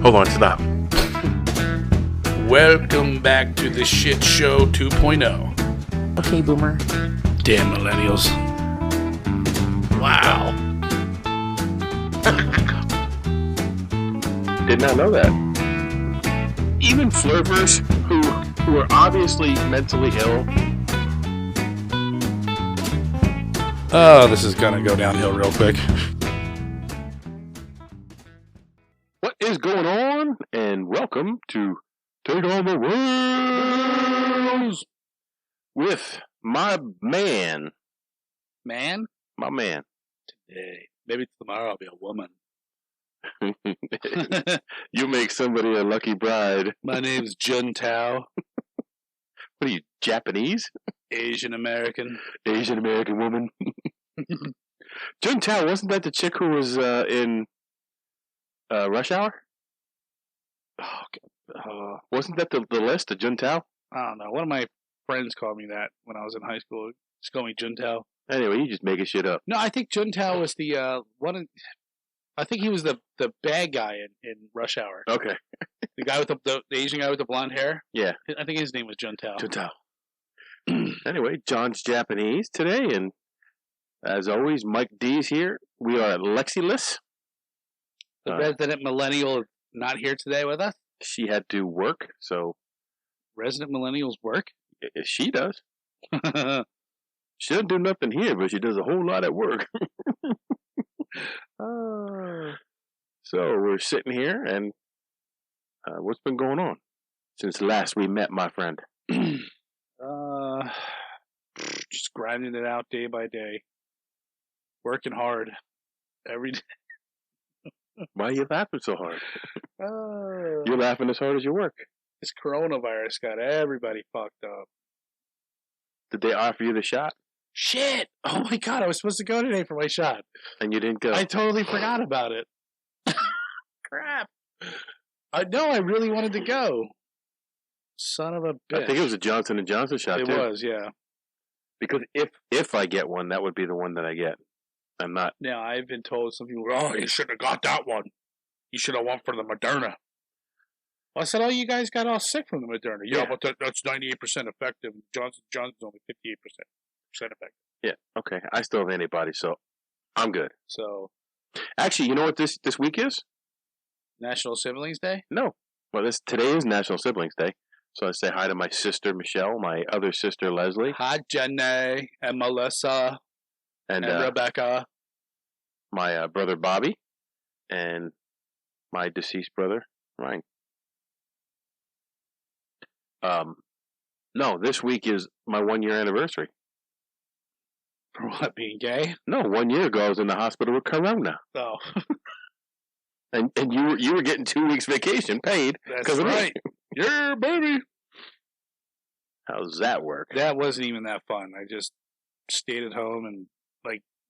Hold on, stop. Welcome back to the Shit Show 2.0. Okay, boomer. Damn millennials. Wow. Did not know that. Even flirters who are obviously mentally ill. Oh, this is gonna go downhill real quick. What is going on? And welcome to Take On the Rails with my man. Man? My man. Today. Maybe tomorrow I'll be a woman. You make somebody a lucky bride. My name's Jun Tao. What are you, Japanese? Asian American. Asian American woman. Jun Tao, wasn't that the chick who was in Rush Hour? Oh, wasn't that the list, the Jun Tao? I don't know. One of my friends called me that when I was in high school. Just called me Jun Tao. Anyway, you just making shit up. No, I think Jun Tao was the one. I think he was the bad guy in Rush Hour. Okay. The guy with the Asian guy with the blonde hair. Yeah. I think his name was Jun Tao. Jun Tao. Anyway, John's Japanese today, and as always, Mike D's here. We are at Lexiless. The resident millennial is not here today with us. She had to work, so Resident millennials work. she does. She doesn't do nothing here, but she does a whole lot at work. So we're sitting here, and what's been going on since last we met, my friend? Just grinding it out day by day, working hard every day. Why are you laughing so hard? You're laughing as hard as you work. This coronavirus got everybody fucked up. Did they offer you the shot? Shit! Oh my god, I was supposed to go today for my shot. And you didn't go? I totally forgot about it. Crap. I really wanted to go. Son of a bitch. I think it was a Johnson & Johnson shot, It too. was, yeah. Because if I get one, that would be the one that I get. I'm not. Now, I've been told some people, oh, you shouldn't have got that one. You should have went for the Moderna. Well, I said, oh, you guys got all sick from the Moderna. Yeah, but that's 98% effective. Johnson's only 58% effective. Yeah, okay. I still have antibodies, so I'm good. So, actually, you know what this week is? National Siblings Day? No. Well, today is National Siblings Day. So I say hi to my sister, Michelle, my other sister, Leslie. Hi, Jenny and Melissa and Rebecca. My brother, Bobby, and my deceased brother, Ryan. No, this week is my 1-year anniversary. For what, being gay? No, 1 year ago I was in the hospital with Corona. Oh. And you were getting 2 weeks vacation paid. That's right. Yeah, baby. How does that work? That wasn't even that fun. I just stayed at home and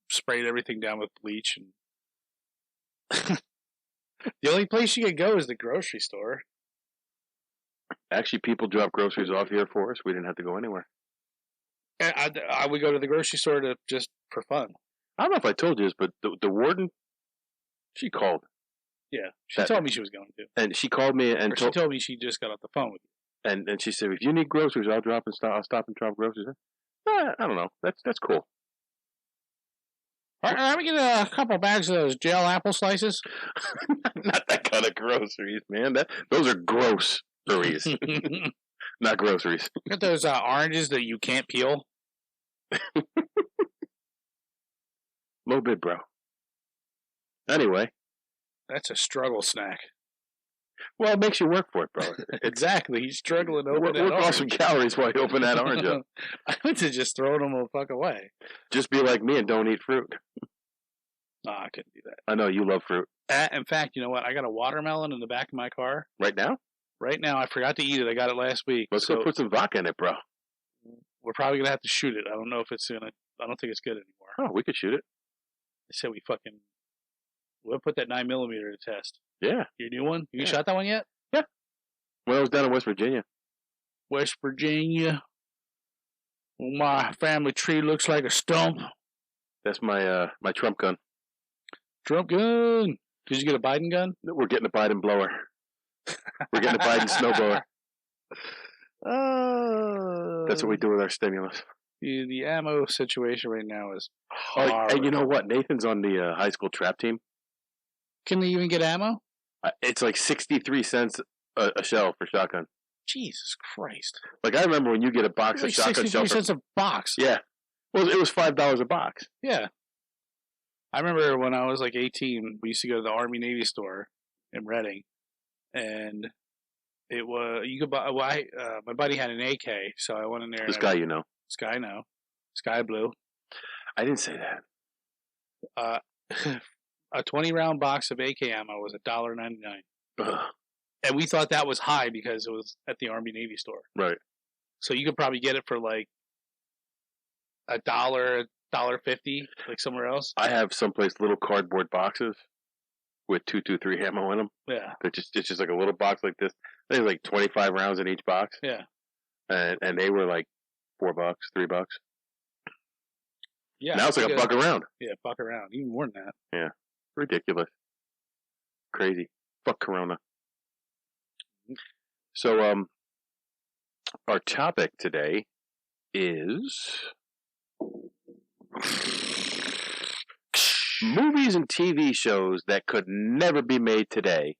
sprayed everything down with bleach. And the only place you could go is the grocery store. Actually, people drop groceries off here for us. We didn't have to go anywhere. And I would go to the grocery store just for fun. I don't know if I told you this, but the warden, she called. Yeah, she told me she was going to. And she called me and she told me she just got off the phone with you. And she said, if you need groceries, I'll stop and drop groceries. I don't know. That's cool. Let me get a couple bags of those gel apple slices. Not that kind of groceries, man. Those are groceries. Not groceries. Get those oranges that you can't peel. A little bit, bro. Anyway. That's a struggle snack. Well, it makes you work for it, bro. Exactly. He's struggling to open that orange. Work off some calories while you open that orange up. I went to just throw them the fuck away. Just be like me and don't eat fruit. No, I couldn't do that. I know, you love fruit. In fact, you know what? I got a watermelon in the back of my car. Right now? Right now. I forgot to eat it. I got it last week. Let's go put some vodka in it, bro. We're probably going to have to shoot it. I don't know if it's going to... I don't think it's good anymore. Oh, we could shoot it. They said we'll put that 9mm to test. Yeah. Your new one? You shot that one yet? Yeah. When I was down in West Virginia. West Virginia. Well, my family tree looks like a stump. That's my my Trump gun. Trump gun. Did you get a Biden gun? We're getting a Biden blower. We're getting a Biden snowblower. Oh, That's what we do with our stimulus. the ammo situation right now is Oh, horrible. and you know what? Nathan's on the high school trap team. Can they even get ammo? It's like 63 cents a shell for shotgun. Jesus Christ! Like, I remember when you get a box Like of shotgun 63 shells. cents a box. Yeah. Well, it was $5 a box. Yeah. I remember when I was like 18, we used to go to the Army Navy store in Reading, and it was you could buy. Well, my buddy had an AK, so I went in there. This guy, you know. This guy, no, Sky Blue. I didn't say that. A 20-round box of AK ammo was $1.99, and we thought that was high because it was at the Army Navy store. Right. So you could probably get it for like $1.50, like somewhere else. I have someplace little cardboard boxes with 223 ammo in them. Yeah. It's just like a little box like this. There's like 25 rounds in each box. Yeah. And they were like $4, $3. Yeah. Now it's like a buck a round. Yeah, buck around. Even more than that. Yeah. Ridiculous. Crazy. Fuck Corona. So, our topic today is movies and TV shows that could never be made today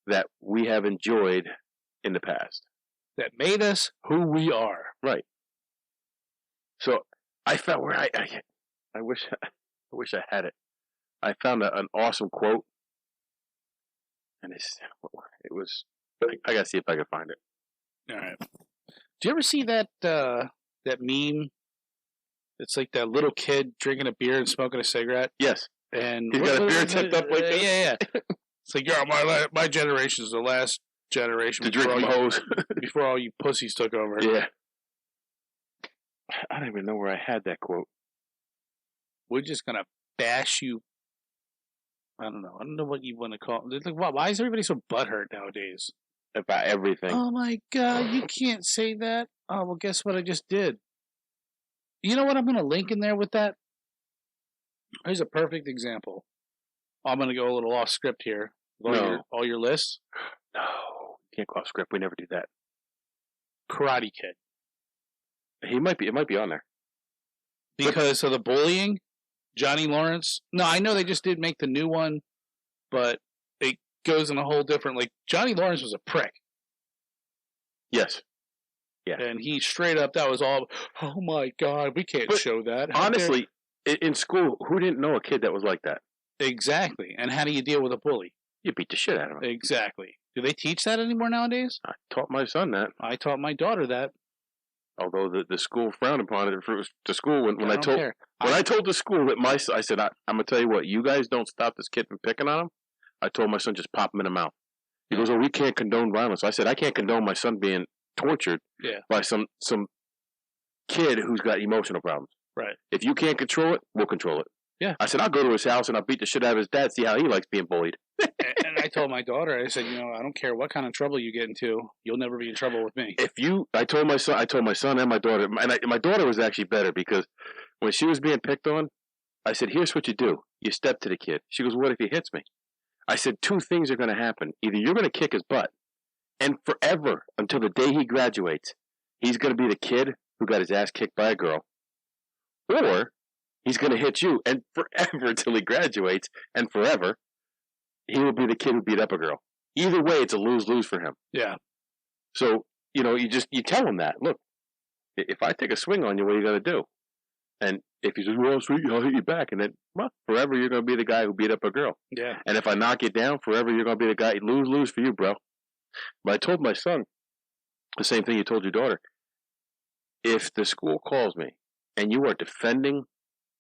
that we have enjoyed in the past. That made us who we are. Right. So I found where I wish I had it. I found an awesome quote, and it was. I gotta see if I can find it. All right. Do you ever see that meme? It's like that little kid drinking a beer and smoking a cigarette. Yes. And he's got a beer tipped up like this. Yeah. It's like, yeah, my generation is the last generation to drink from hose before all you pussies took over. Yeah. I don't even know where I had that quote. We're just gonna bash you. I don't know what you want to call it. Like, why is everybody so butthurt nowadays? About everything. Oh my God, you can't say that. Oh, well, guess what I just did? You know what I'm going to link in there with that? Here's a perfect example. I'm going to go a little off script here. All your lists. No, can't go off script. We never do that. Karate Kid. It might be on there. Because of the bullying, Johnny Lawrence. No, I know they just did make the new one, but it goes in a whole different. Like Johnny Lawrence was a prick. Yes. Yeah. And he straight up, that was all. Oh my God, we can't show that. Honestly, in school, who didn't know a kid that was like that? Exactly. And how do you deal with a bully? You beat the shit out of him. Exactly. Do they teach that anymore nowadays? I taught my son that. I taught my daughter that. Although the school frowned upon it for the school when I told care. I told the school that I said I'm gonna tell you what, you guys don't stop this kid from picking on him. I told my son just pop him in the mouth. He goes, "Oh, we can't condone violence." I said, "I can't condone my son being tortured by some kid who's got emotional problems. Right. If you can't control it, we'll control it." Yeah. I said, "I'll go to his house and I'll beat the shit out of his dad. See how he likes being bullied." And I told my daughter, I said, I don't care what kind of trouble you get into, you'll never be in trouble with me. I told my son and my daughter, and my daughter was actually better because when she was being picked on, I said, "Here's what you do: you step to the kid." She goes, "What if he hits me?" I said, "Two things are going to happen: either you're going to kick his butt, and forever until the day he graduates, he's going to be the kid who got his ass kicked by a girl, or he's going to hit you, and forever until he graduates, and forever." He will be the kid who beat up a girl. Either way, it's a lose-lose for him. Yeah. So, you tell him that. Look, if I take a swing on you, what are you going to do? And if he says, "Well, sweet, I'll hit you back," and then, well, forever you're going to be the guy who beat up a girl. Yeah. And if I knock you down, forever you're going to be the guy. Lose-lose for you, bro. But I told my son the same thing you told your daughter. If the school calls me and you are defending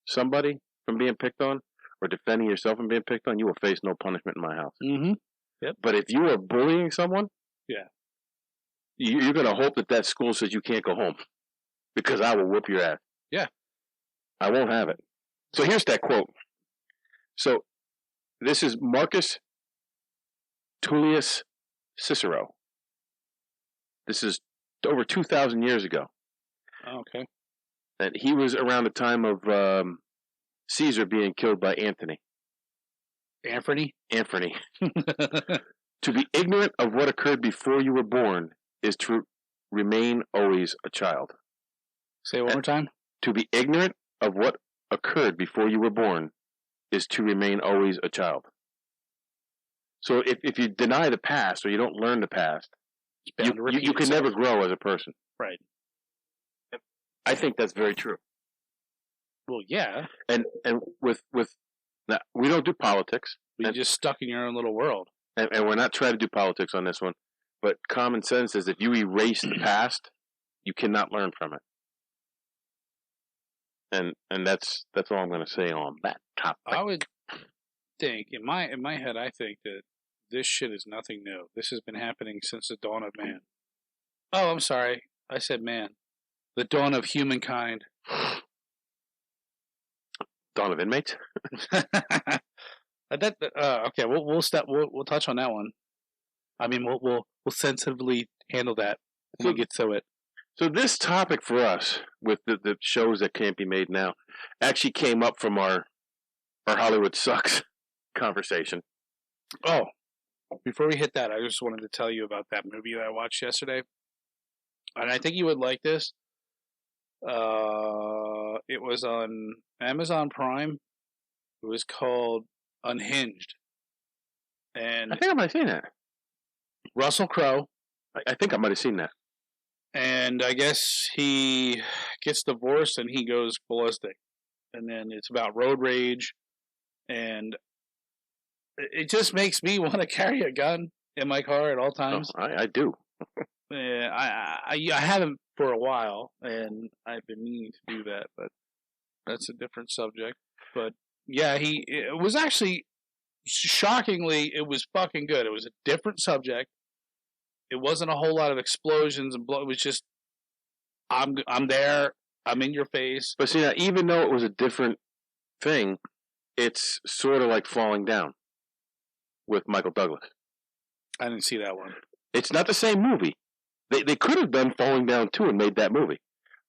somebody from being picked on, or defending yourself from being picked on, you will face no punishment in my house. Mm-hmm. Yep. But if you are bullying someone, you're going to hope that school says you can't go home because I will whoop your ass. Yeah. I won't have it. So here's that quote. So this is Marcus Tullius Cicero. This is over 2,000 years ago. Oh, okay. And he was around the time of Caesar being killed by Anthony. Anthony? Anthony. To be ignorant of what occurred before you were born is to remain always a child. Say it one more time. To be ignorant of what occurred before you were born is to remain always a child. So if you deny the past or you don't learn the past, you can never grow as a person. Right. I think that's very true. Well, yeah. And with now, we don't do politics. You're just stuck in your own little world. And we're not trying to do politics on this one. But common sense is if you erase the past, you cannot learn from it. And that's all I'm going to say on that topic. I would think in my head, I think that this shit is nothing new. This has been happening since the dawn of man. Oh, I'm sorry, I said man. The dawn of humankind. Dawn of inmates. Okay, we'll touch on that one. I mean, we'll sensitively handle that when we get to it. So this topic for us, with the shows that can't be made now, actually came up from our Hollywood Sucks conversation. Oh, before we hit that, I just wanted to tell you about that movie that I watched yesterday. And I think you would like this. It was on Amazon Prime. It was called Unhinged. And I think I might have seen that. Russell Crowe. I think I might have seen that. And I guess he gets divorced and he goes ballistic. And then it's about road rage. And it just makes me want to carry a gun in my car at all times. Oh, I do. I haven't for a while, and I've been meaning to do that, but that's a different subject. But yeah, it was actually, shockingly, it was fucking good. It was a different subject. It wasn't a whole lot of explosions and blow. It was just, I'm there. I'm in your face. But see, now, even though it was a different thing, it's sort of like Falling Down with Michael Douglas. I didn't see that one. It's not the same movie. They could have done Falling Down too and made that movie,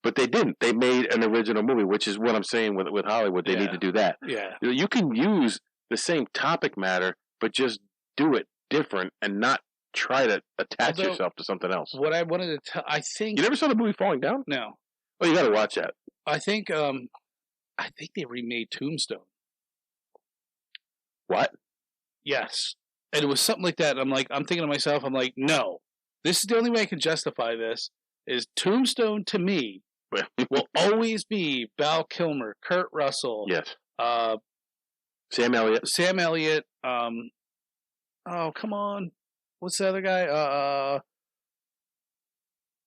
but they didn't. They made an original movie, which is what I'm saying with Hollywood. They need to do that. Yeah. You can use the same topic matter, but just do it different and not try to attach yourself to something else. What I wanted to tell, I think you never saw the movie Falling Down? No. Oh, you got to watch that. I think they remade Tombstone. What? Yes, and it was something like that. I'm thinking to myself, I'm like, no, this is the only way I can justify this. Is Tombstone to me will always be Val Kilmer, Kurt Russell, yes, Sam Elliott. Oh, come on. What's the other guy?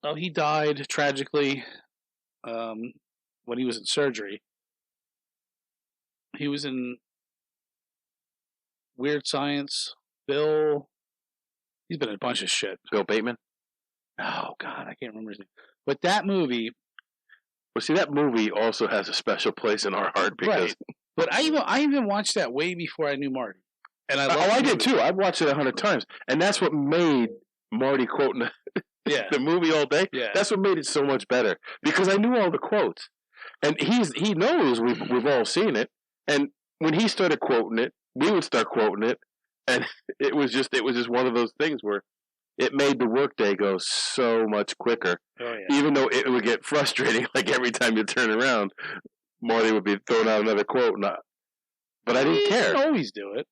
Oh, he died tragically when he was in surgery. He was in Weird Science. He's been in a bunch of shit. Bill Bateman? Oh, God, I can't remember his name. But that movie... Well, see, that movie also has a special place in our heart because... Right. But I even watched that way before I knew Marty. And I did too. I've watched it 100 times. And that's what made Marty quoting the movie all day. Yeah. That's what made it so much better. Because I knew all the quotes. And he knows we've all seen it. And when he started quoting it, we would start quoting it. And it was just one of those things where it made the workday go so much quicker. Oh, yeah. Even though it would get frustrating, like every time you turn around, Marty would be throwing out another quote. But I didn't care. He can always do it.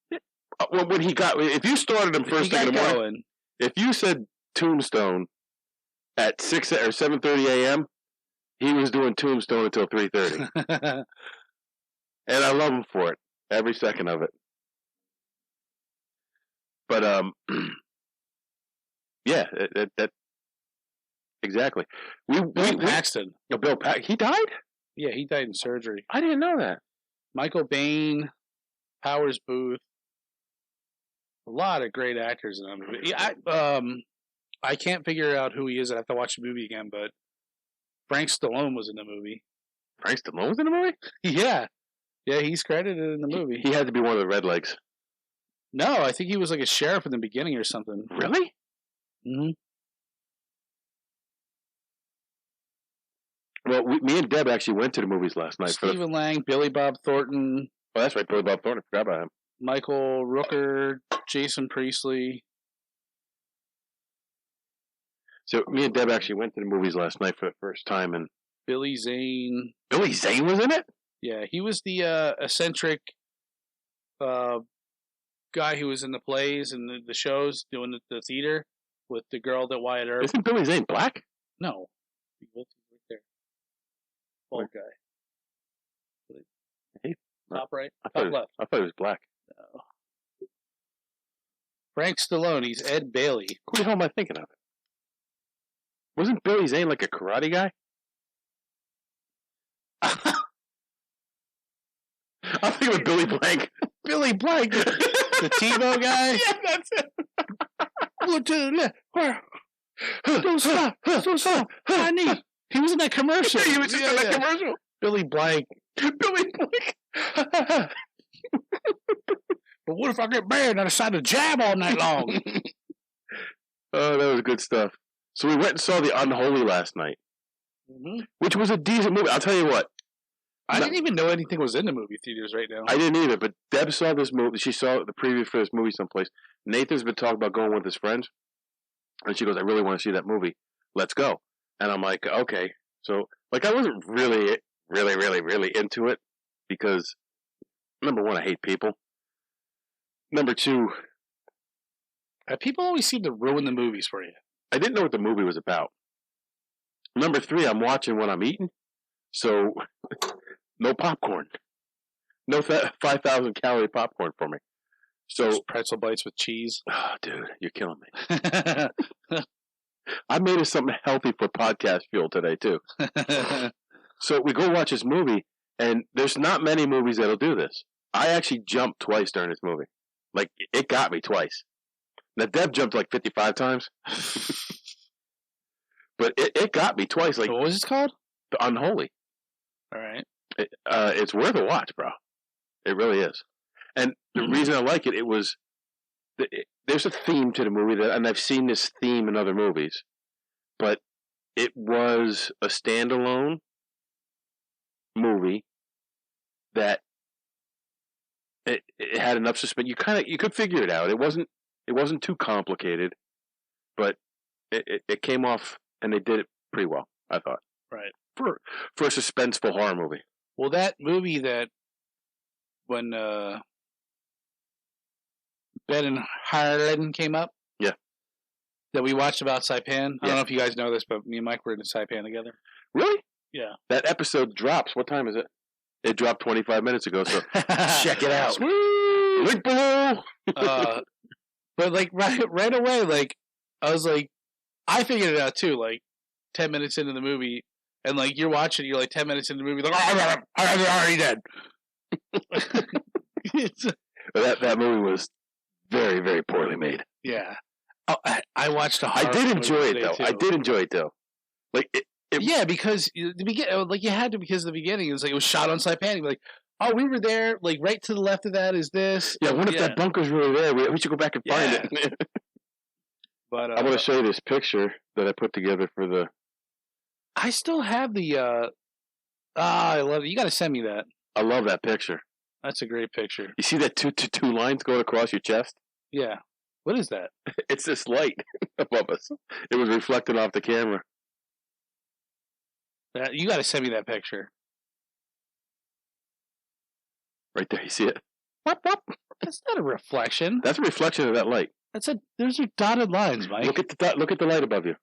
Well, if you started him first thing in the morning, if you said Tombstone at 6 or 7:30 a.m., he was doing Tombstone until 3:30, and I love him for it, every second of it. But yeah, that exactly. Bill Paxton. Bill Paxton. He died? Yeah, he died in surgery. I didn't know that. Michael Biehn, Powers Booth. A lot of great actors in that movie. I can't figure out who he is. I'd have to watch the movie again, but Frank Stallone was in the movie. Frank Stallone was in the movie? Yeah. Yeah, he's credited in the movie. He had to be one of the Redlegs. No, I think he was like a sheriff in the beginning or something. Really? Mm-hmm. Well, me and Deb actually went to the movies last night. Stephen Lang, Billy Bob Thornton. Oh, that's right, Billy Bob Thornton. I forgot about him. Michael Rooker, Jason Priestley. So me and Deb actually went to the movies last night for the first time, and Billy Zane. Billy Zane was in it? Yeah, he was the eccentric guy who was in the plays and the shows doing the theater with the girl that Wyatt Earp. Isn't Billy Zane black? No. He was right there. Bald guy. Top right? Top left. I thought he was black. No. Frank Stallone, he's Ed Bailey. Who the hell am I thinking of? Wasn't Billy Zane like a karate guy? I'm thinking of Billy Blank. Billy Blank? The TiVo guy? Yeah, that's it. Look to the left. Don't stop. Don't stop. I need. He was in that commercial. He was just in that commercial. Billy Blank. Billy Blank. But what if I get banned and I decide to jab all night long? Oh, that was good stuff. So we went and saw The Unholy last night, which was a decent movie. I'll tell you what. I didn't even know anything was in the movie theaters right now. I didn't either, but Deb saw this movie. She saw the preview for this movie someplace. Nathan's been talking about going with his friends, and she goes, I really want to see that movie. Let's go. And I'm like, okay. So, like, I wasn't really into it because, number one, I hate people. Number two, people always seem to ruin the movies for you. I didn't know what the movie was about. Number three, I'm watching when I'm eating, so no popcorn. No 5,000 calorie popcorn for me. So just pretzel bites with cheese. Oh, dude, you're killing me. I made us something healthy for podcast fuel today, too. So we go watch this movie, and there's not many movies that'll do this. I actually jumped twice during this movie. Like, it got me twice. Now, Deb jumped like 55 times. But it got me twice. Like, what was it called? The Unholy. All right. It's worth a watch, bro. It really is. And the reason I like it, there's a theme to the movie, and I've seen this theme in other movies, but it was a standalone movie that it had enough suspense. You could figure it out. It wasn't too complicated, but it came off, and they did it pretty well, I thought. Right. For a suspenseful horror movie. Well, that movie that when Ben and Harlan came up. Yeah. That we watched about Saipan. I don't know if you guys know this, but me and Mike were in Saipan together. Really? Yeah. That episode drops. What time is it? It dropped 25 minutes ago, so check it out. Sweet. Link below. But like right away, like I was like, I figured it out too. Like 10 minutes into the movie, and like you're watching, you're like 10 minutes into the movie, like I'm already dead. That movie was very, very poorly made. Yeah. Oh, I watched I did enjoy it though. I did enjoy it though. Like yeah, because like you had to, because the beginning it was like it was shot on Saipan. Like, oh, we were there. Like right to the left of that is this. Yeah, what if that bunker's really there? We should go back and find it. But I want to show you this picture that I put together for the. I still have the. I love it. You got to send me that. I love that picture. That's a great picture. You see that two lines going across your chest? Yeah. What is that? It's this light above us. It was reflected off the camera. You got to send me that picture. Right there, you see it? What? That's not a reflection. That's a reflection of that light. Those are dotted lines, Mike. Look at the light above you.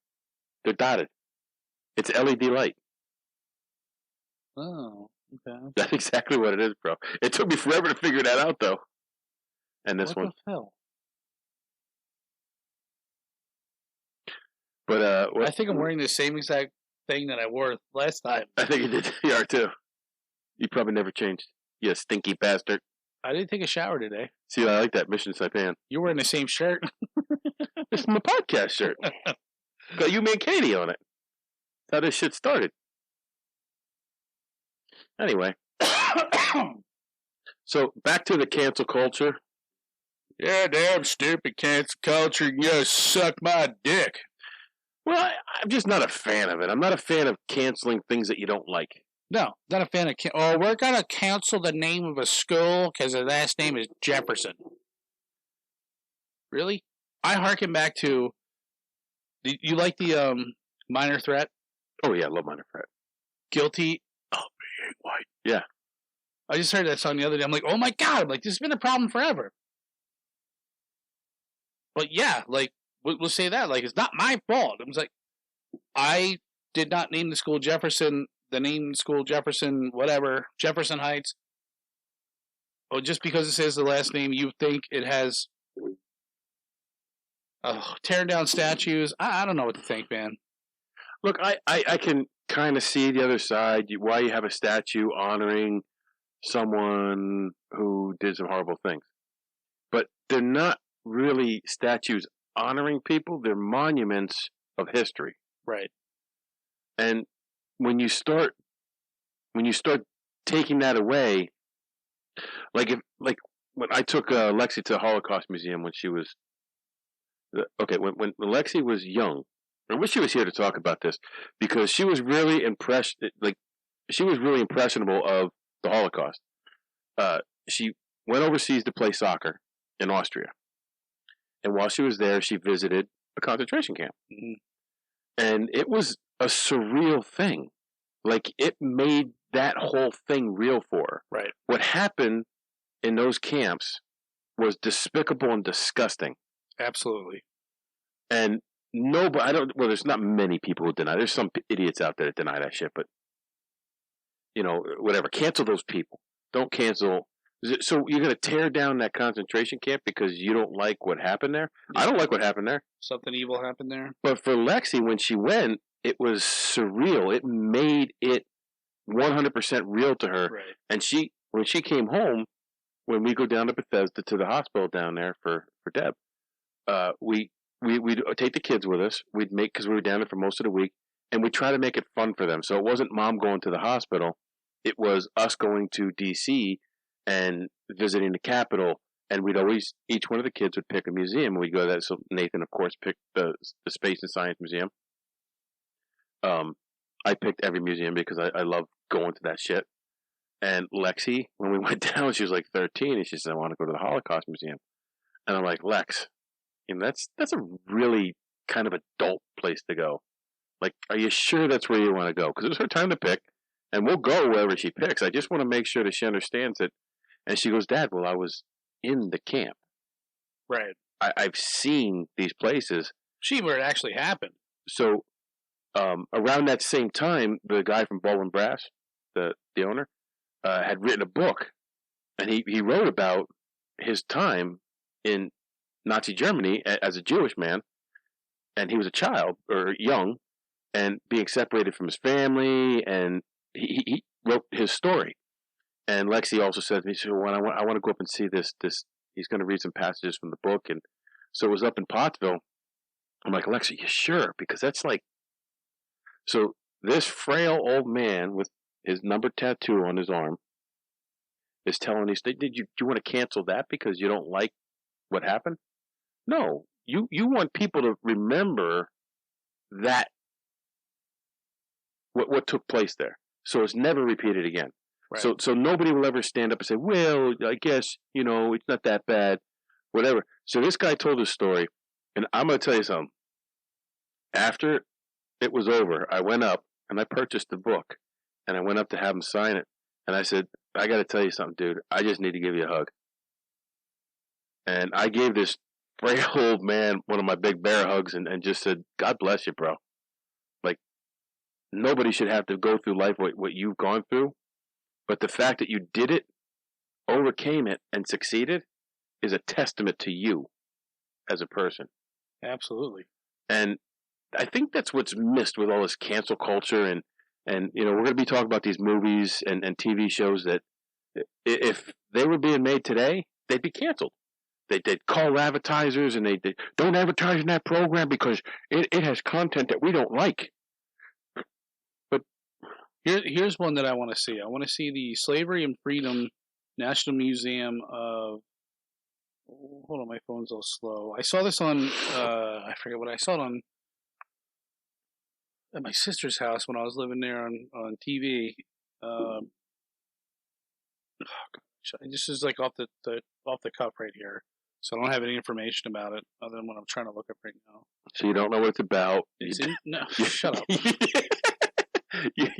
They're dotted. It's LED light. Oh, okay. That's exactly what it is, bro. It took me forever to figure that out, though. And this what one. The hell? But I think I'm wearing the same exact thing that I wore last time. I think you did. You are too. You probably never changed. You stinky bastard. I didn't take a shower today. See, I like that Mission Saipan. You're wearing the same shirt. This is my podcast shirt. Got you, me, and Katie on it. That's how this shit started. Anyway. So, back to the cancel culture. Yeah, damn stupid cancel culture. You gotta suck my dick. Well, I'm just not a fan of it. I'm not a fan of canceling things that you don't like. No, not a fan of. We're gonna cancel the name of a school because the last name is Jefferson. Really? I harken back to You like the minor threat? Oh yeah, I love Minor Threat. Guilty of being white. Yeah. I just heard that song the other day. I'm like, oh my god! I'm like, this has been a problem forever. But yeah, like we'll say that. Like, it's not my fault. I was like, I did not name the school Jefferson. The name school Jefferson, whatever, Jefferson Heights. Oh, just because it says the last name, you think it has tearing down statues. I don't know what to think, man. Look, I can kind of see the other side. Why you have a statue honoring someone who did some horrible things. But they're not really statues honoring people. They're monuments of history. Right. And when you start taking that away, like when I took Lexi to the Holocaust Museum when she was when Lexi was young. I wish she was here to talk about this because she was really impressed. Like she was really impressionable of the Holocaust. She went overseas to play soccer in Austria, and while she was there, she visited a concentration camp, and it was a surreal thing. Like it made that whole thing real for her. Right. What happened in those camps was despicable and disgusting. Absolutely. And nobody, I don't. Well, there's not many people who deny. There's some idiots out there that deny that shit, but whatever. Cancel those people. Don't cancel. So you're gonna tear down that concentration camp because you don't like what happened there? I don't like what happened there. Something evil happened there. But for Lexi, when she went, it was surreal. It made it 100% real to her. Right. And when she came home, when we go down to Bethesda to the hospital down there for Deb, we'd take the kids with us. We'd make, because we were down there for most of the week, and we try to make it fun for them. So it wasn't mom going to the hospital. It was us going to D.C. and visiting the Capitol. And each one of the kids would pick a museum, and we'd go to that. So Nathan, of course, picked the Space and Science Museum. I picked every museum because I love going to that shit. And Lexi, when we went down, she was like 13, and she said, I want to go to the Holocaust Museum. And I'm like, Lex, that's a really kind of adult place to go. Like, are you sure that's where you want to go? Because it was her time to pick, and we'll go wherever she picks. I just want to make sure that she understands it. And she goes, Dad, well, I was in the camp. Right. I've seen these places. See where it actually happened. So, around that same time, the guy from Baldwin Brass, the owner, had written a book, and he wrote about his time in Nazi Germany as a Jewish man, and he was a child or young, and being separated from his family, and he wrote his story. And Lexi also said to me, "So when I want to go up and see this, he's going to read some passages from the book." And so it was up in Pottsville. I'm like, Lexi, you sure? Because that's like, so this frail old man with his number tattoo on his arm is telling us, do you want to cancel that because you don't like what happened? No, you want people to remember that what took place there, so it's never repeated again. Right. So nobody will ever stand up and say, well, I guess it's not that bad, whatever. So this guy told his story, and I'm going to tell you something. After it was over, I went up and I purchased the book, and I went up to have him sign it, and I said, I got to tell you something, dude. I just need to give you a hug. And I gave this frail old man one of my big bear hugs and just said, God bless you, bro. Like, nobody should have to go through life what you've gone through. But the fact that you did it, overcame it, and succeeded is a testament to you as a person. Absolutely. And I think that's what's missed with all this cancel culture. And we're going to be talking about these movies and TV shows that if they were being made today, they'd be canceled. They'd call advertisers and they don't advertise in that program because it has content that we don't like. But here's one that I want to see. I want to see the Slavery and Freedom National Museum of. Hold on, my phone's all slow. I saw this on. I forget what I saw it on. At my sister's house when I was living there on TV. This is like off the cuff right here. So I don't have any information about it other than what I'm trying to look up right now. So you don't know what it's about. No, shut up.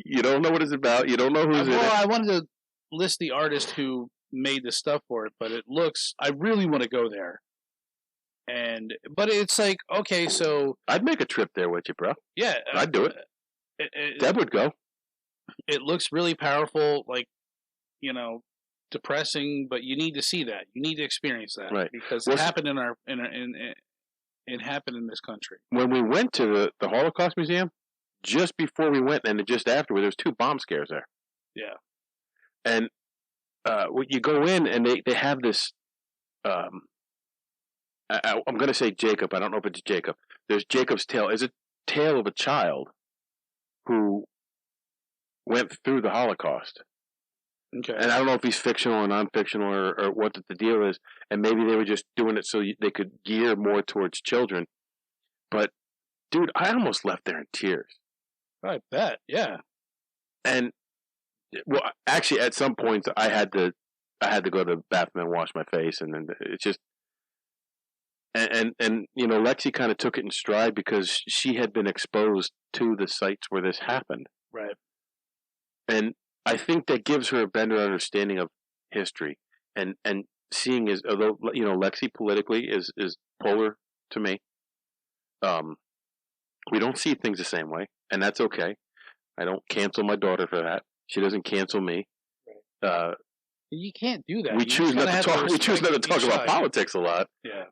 You don't know what it's about. You don't know who's in it. I wanted to list the artist who made the stuff for it, but it looks. I really want to go there. But it's like, okay, so I'd make a trip there with you, bro. Yeah, I'd do it. Deb would go. It looks really powerful, like, depressing, but you need to see that. You need to experience that, right? Because it happened it happened in this country. When we went to the Holocaust Museum, just before we went and just afterward, there was 2 bomb scares there. Yeah, and you go in and they have this. I'm going to say Jacob. I don't know if it's Jacob. There's Jacob's tale. It's a tale of a child who went through the Holocaust. Okay. And I don't know if he's fictional or non-fictional or what the deal is. And maybe they were just doing it so they could gear more towards children. But, dude, I almost left there in tears. I bet, yeah. And, well, actually, at some points, I had to go to the bathroom and wash my face. And then it's just... And Lexi kind of took it in stride because she had been exposed to the sites where this happened. Right. And I think that gives her a better understanding of history. And seeing is, although, Lexi politically is polar to me, we don't see things the same way. And that's okay. I don't cancel my daughter for that. She doesn't cancel me. Right. You can't do that. We choose not to talk. We choose not to talk about politics a lot. Yeah.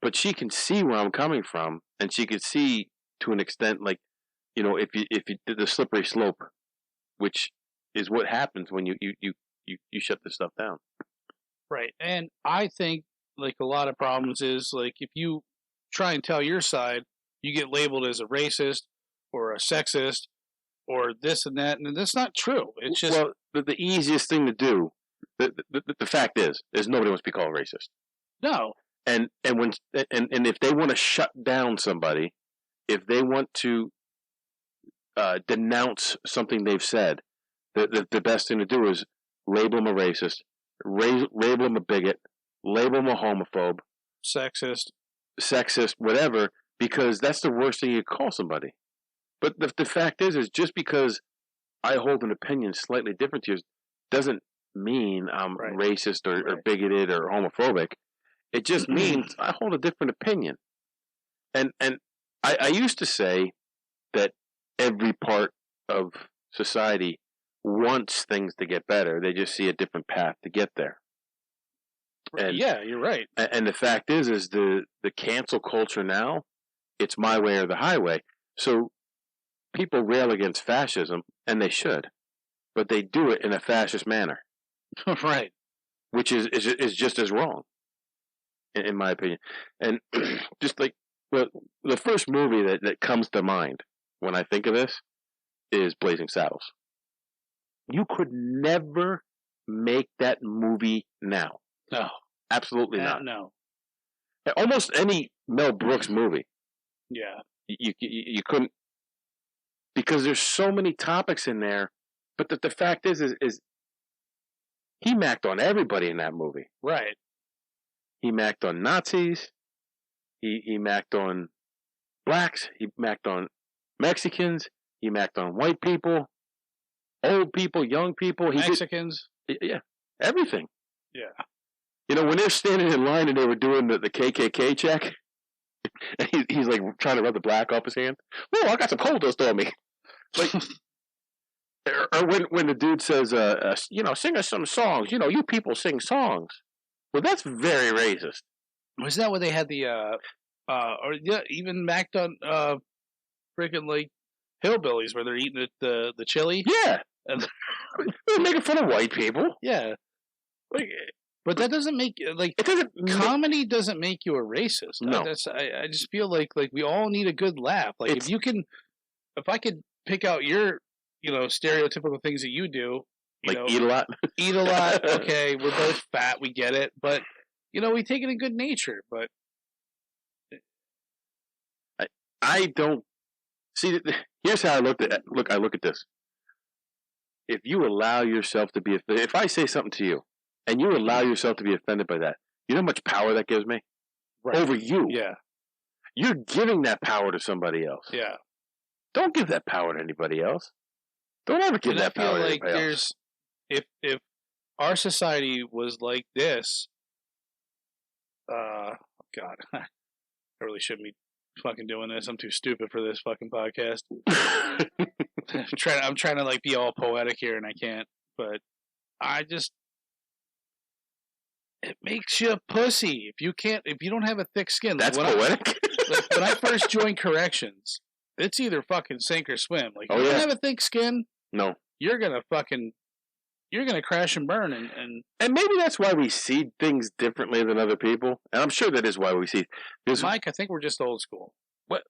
But she can see where I'm coming from, and she can see to an extent, like, if you did the slippery slope, which is what happens when you shut this stuff down. Right, and I think like a lot of problems is like if you try and tell your side, you get labeled as a racist or a sexist or this and that, and that's not true. It's just the easiest thing to do. The fact is nobody wants to be called racist. No. And if they want to shut down somebody, if they want to denounce something they've said, the best thing to do is label them a racist, label them a bigot, label them a homophobe, sexist, whatever, because that's the worst thing you call somebody. But the fact is just because I hold an opinion slightly different to yours doesn't mean I'm racist or bigoted or homophobic. It just means I hold a different opinion. And I used to say that every part of society wants things to get better. They just see a different path to get there. And, yeah, you're right. And the fact is the cancel culture now, it's my way or the highway. So people rail against fascism, and they should. But they do it in a fascist manner. Right. Which is just as wrong. In my opinion. And just like the first movie that comes to mind when I think of this is Blazing Saddles. You could never make that movie now. No. Absolutely not. No. Almost any Mel Brooks movie. Yeah. You couldn't, because there's so many topics in there, but the fact is he macked on everybody in that movie. Right. He macked on Nazis. He macked on blacks. He macked on Mexicans. He macked on white people, old people, young people. Mexicans. Yeah, everything. Yeah. When they're standing in line and they were doing the KKK check, and he's like trying to rub the black off his hand. Oh, I got some coal dust on me. Like, or when the dude says, sing us some songs. You people sing songs. Well, that's very racist. Was that where they had the even macked on freaking like hillbillies where they're eating the chili? Yeah, and they're making fun of white people. Yeah, but that doesn't make comedy doesn't make you a racist. No, I just feel like we all need a good laugh. Like if I could pick out your stereotypical things that you do. Eat a lot. Eat a lot. Okay, we're both fat. We get it, but we take it in good nature. But I don't see. Here's how I look at this. If you allow yourself to be, if I say something to you, and you allow yourself to be offended by that, you know how much power that gives me over you. Yeah. You're giving that power to somebody else. Yeah. Don't give that power to anybody else. Don't ever give that power to anybody else. If our society was like this, God, I really shouldn't be fucking doing this. I'm too stupid for this fucking podcast. I'm trying to like be all poetic here, and I can't. But it makes you a pussy if you don't have a thick skin. That's poetic. When I first joined corrections, it's either fucking sink or swim. Like, if you don't have a thick skin, no, you're gonna crash and burn, and maybe that's why we see things differently than other people. And I'm sure that is why we see. Mike, I think we're just old school. What?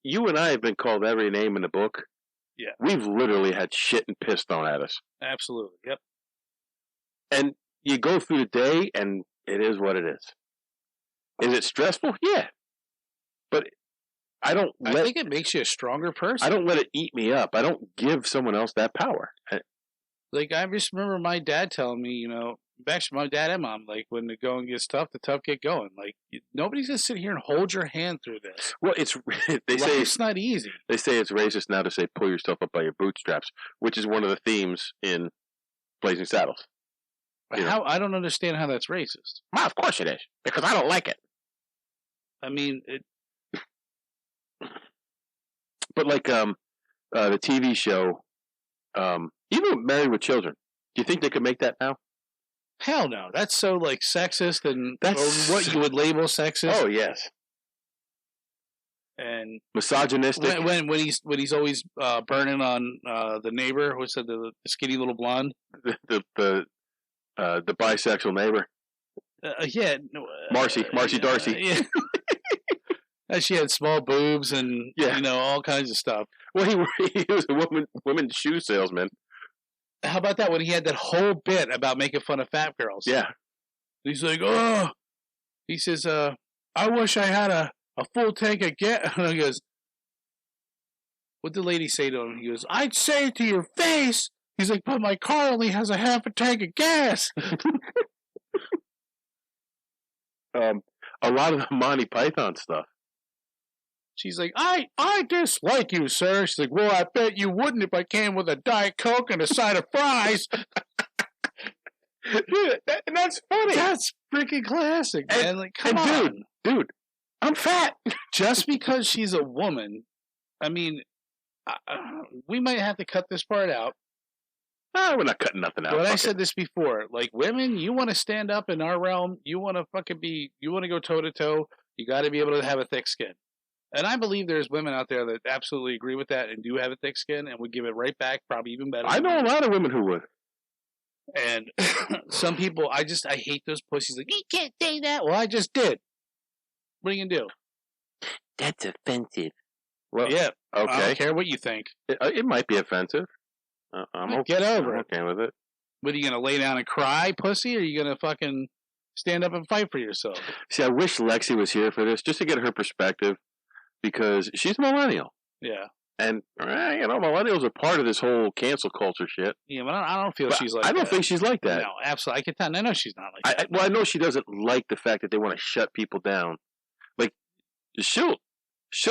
You and I have been called every name in the book. Yeah, we've literally had shit and piss thrown at us. Absolutely. Yep. And you go through the day, and it is what it is. Is it stressful? Yeah. But I think it makes you a stronger person. I don't let it eat me up. I don't give someone else that power. Like, I just remember my dad telling me, actually my dad and mom, like, when the going gets tough, the tough get going. Like, nobody's going to sit here and hold your hand through this. Well, they say it's not easy. They say it's racist now to say pull yourself up by your bootstraps, which is one of the themes in Blazing Saddles. I don't understand how that's racist. Well, of course it is, because I don't like it. I mean, But like the TV show, even Married with Children, do you think they could make that now? Hell no. That's so like sexist and or what you would label sexist. Oh yes. And misogynistic. When he's always burning on the neighbor, what's the skinny little blonde, the bisexual neighbor. Marcy Darcy. Yeah. She had small boobs and all kinds of stuff. Well, he was a women's shoe salesman. How about that when he had that whole bit about making fun of fat girls? Yeah. He's like, oh, he says, I wish I had a full tank of gas. And he goes, what did the lady say to him? He goes, I'd say it to your face. He's like, but my car only has a half a tank of gas. A lot of the Monty Python stuff. She's like, I dislike you, sir. She's like, well, I bet you wouldn't if I came with a Diet Coke and a side of fries. Dude, that's funny. That's freaking classic, man. And, like, come on. Dude, I'm fat. Just because she's a woman, I mean, we might have to cut this part out. We're not cutting nothing out. But I said this before. Like, women, you want to stand up in our realm. You want to you want to go toe-to-toe. You got to be able to have a thick skin. And I believe there's women out there that absolutely agree with that and do have a thick skin and would give it right back, probably even better. I know a lot of women who would. And some people, I hate those pussies. Like, you can't say that. Well, I just did. What are you going to do? That's offensive. Well, yeah. Okay. I don't care what you think. It might be offensive. I'm okay. Get over it. I'm okay with it. What, are you going to lay down and cry, pussy? Or are you going to fucking stand up and fight for yourself? See, I wish Lexi was here for this, just to get her perspective. Because she's a millennial. Yeah. And, millennials are part of this whole cancel culture shit. Yeah, but I don't feel she's like that. I don't think she's like that. No, absolutely. I can tell. I know she's not like that. Well, I know she doesn't like the fact that they want to shut people down. Like, she'll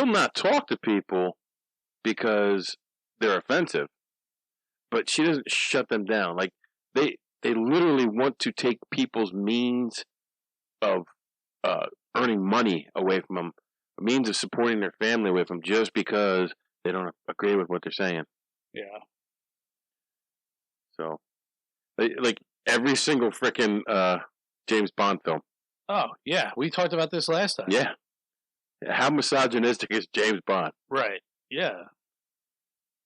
not talk to people because they're offensive. But she doesn't shut them down. Like, they literally want to take people's means of earning money away from them. A means of supporting their family with them just because they don't agree with what they're saying. Yeah. So, like every single freaking James Bond film. Oh, yeah. We talked about this last time. Yeah. How misogynistic is James Bond? Right. Yeah.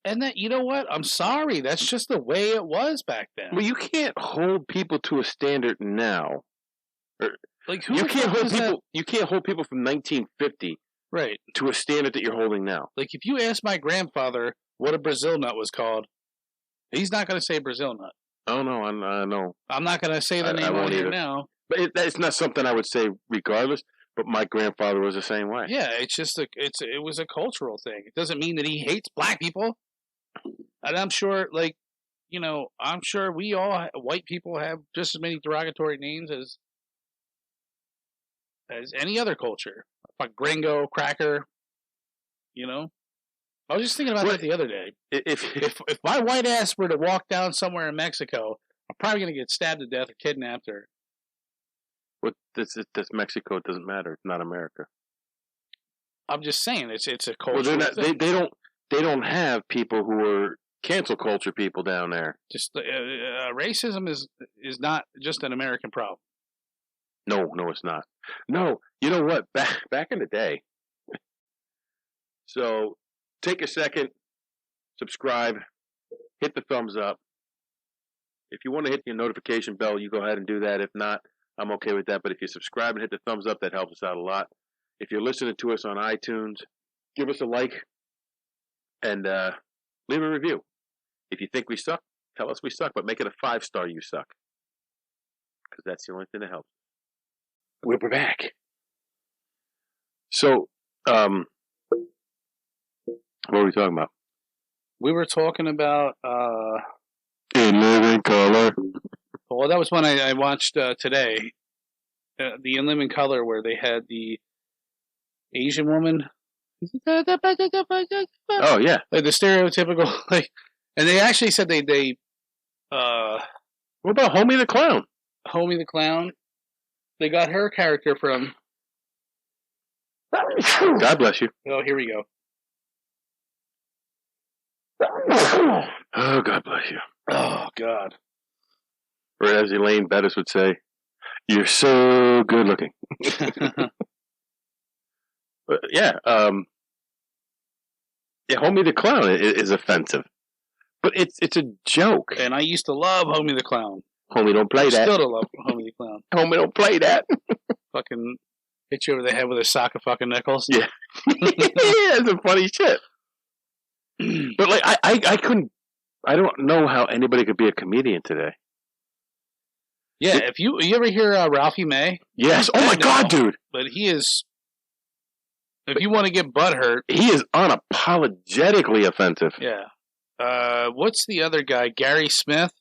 And that, you know what? I'm sorry. That's just the way it was back then. Well, you can't hold people to a standard now. Like, you can't hold people from 1950 to a standard that you're holding now. Like, if you ask my grandfather what a Brazil nut was called, he's not going to say Brazil nut. Oh, no, I know. I'm not going to say the name on here now. But it's not something I would say regardless, but my grandfather was the same way. Yeah, it's just it was a cultural thing. It doesn't mean that he hates black people. And I'm sure, I'm sure we all, white people, have just as many derogatory names as any other culture. a gringo cracker. You know, I was just thinking about that the other day. If my white ass were to walk down somewhere in Mexico, I'm probably gonna get stabbed to death or kidnapped or. What this Mexico? It doesn't matter. It's not America. I'm just saying it's a culture. Well, they're not. They don't have people who are cancel culture people down there. Just racism is not just an American problem. No, it's not. No, you know what? Back in the day. So take a second, subscribe, hit the thumbs up. If you want to hit the notification bell, you go ahead and do that. If not, I'm okay with that. But if you subscribe and hit the thumbs up, that helps us out a lot. If you're listening to us on iTunes, give us a like and leave a review. If you think we suck, tell us we suck, but make it a 5-star you suck. Because that's the only thing that helps. We're back. So, what were we talking about? We were talking about In Living Color. Well, that was one I watched today. The In Living Color, where they had the Asian woman. Oh yeah, like the stereotypical like, and they actually said they what about Homie the Clown? Homie the Clown. They got her character from. God bless you. Oh, here we go. Oh, God bless you. Oh, God. Or as Elaine Bettis would say, you're so good looking. Yeah, Homie the Clown is offensive. But it's a joke. And I used to love Homie the Clown. Homie, don't play that. Still don't love Homie the Clown. Homie, don't play that. Fucking hit you over the head with a sock of fucking nickels. Yeah. It's some funny shit. But like I couldn't. I don't know how anybody could be a comedian today. Yeah, if you ever hear Ralphie May? Yes. Oh my God, dude. But he is. If you want to get butthurt, he is unapologetically offensive. Yeah. What's the other guy? Gary Smith,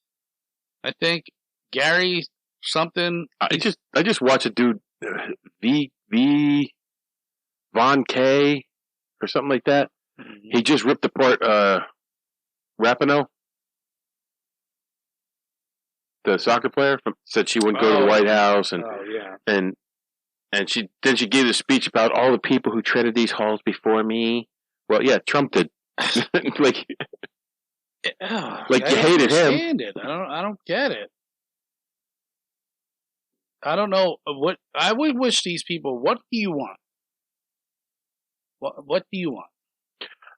I think. Gary something. I just watched a dude, V Von K or something like that. Mm-hmm. He just ripped apart Rapinoe, the soccer player. Said she wouldn't go to the White House, and and she gave a speech about all the people who treaded these halls before me. Well, yeah, Trump did. like you hated him. I don't get it. I don't know what I would wish these people. What do you want? What do you want?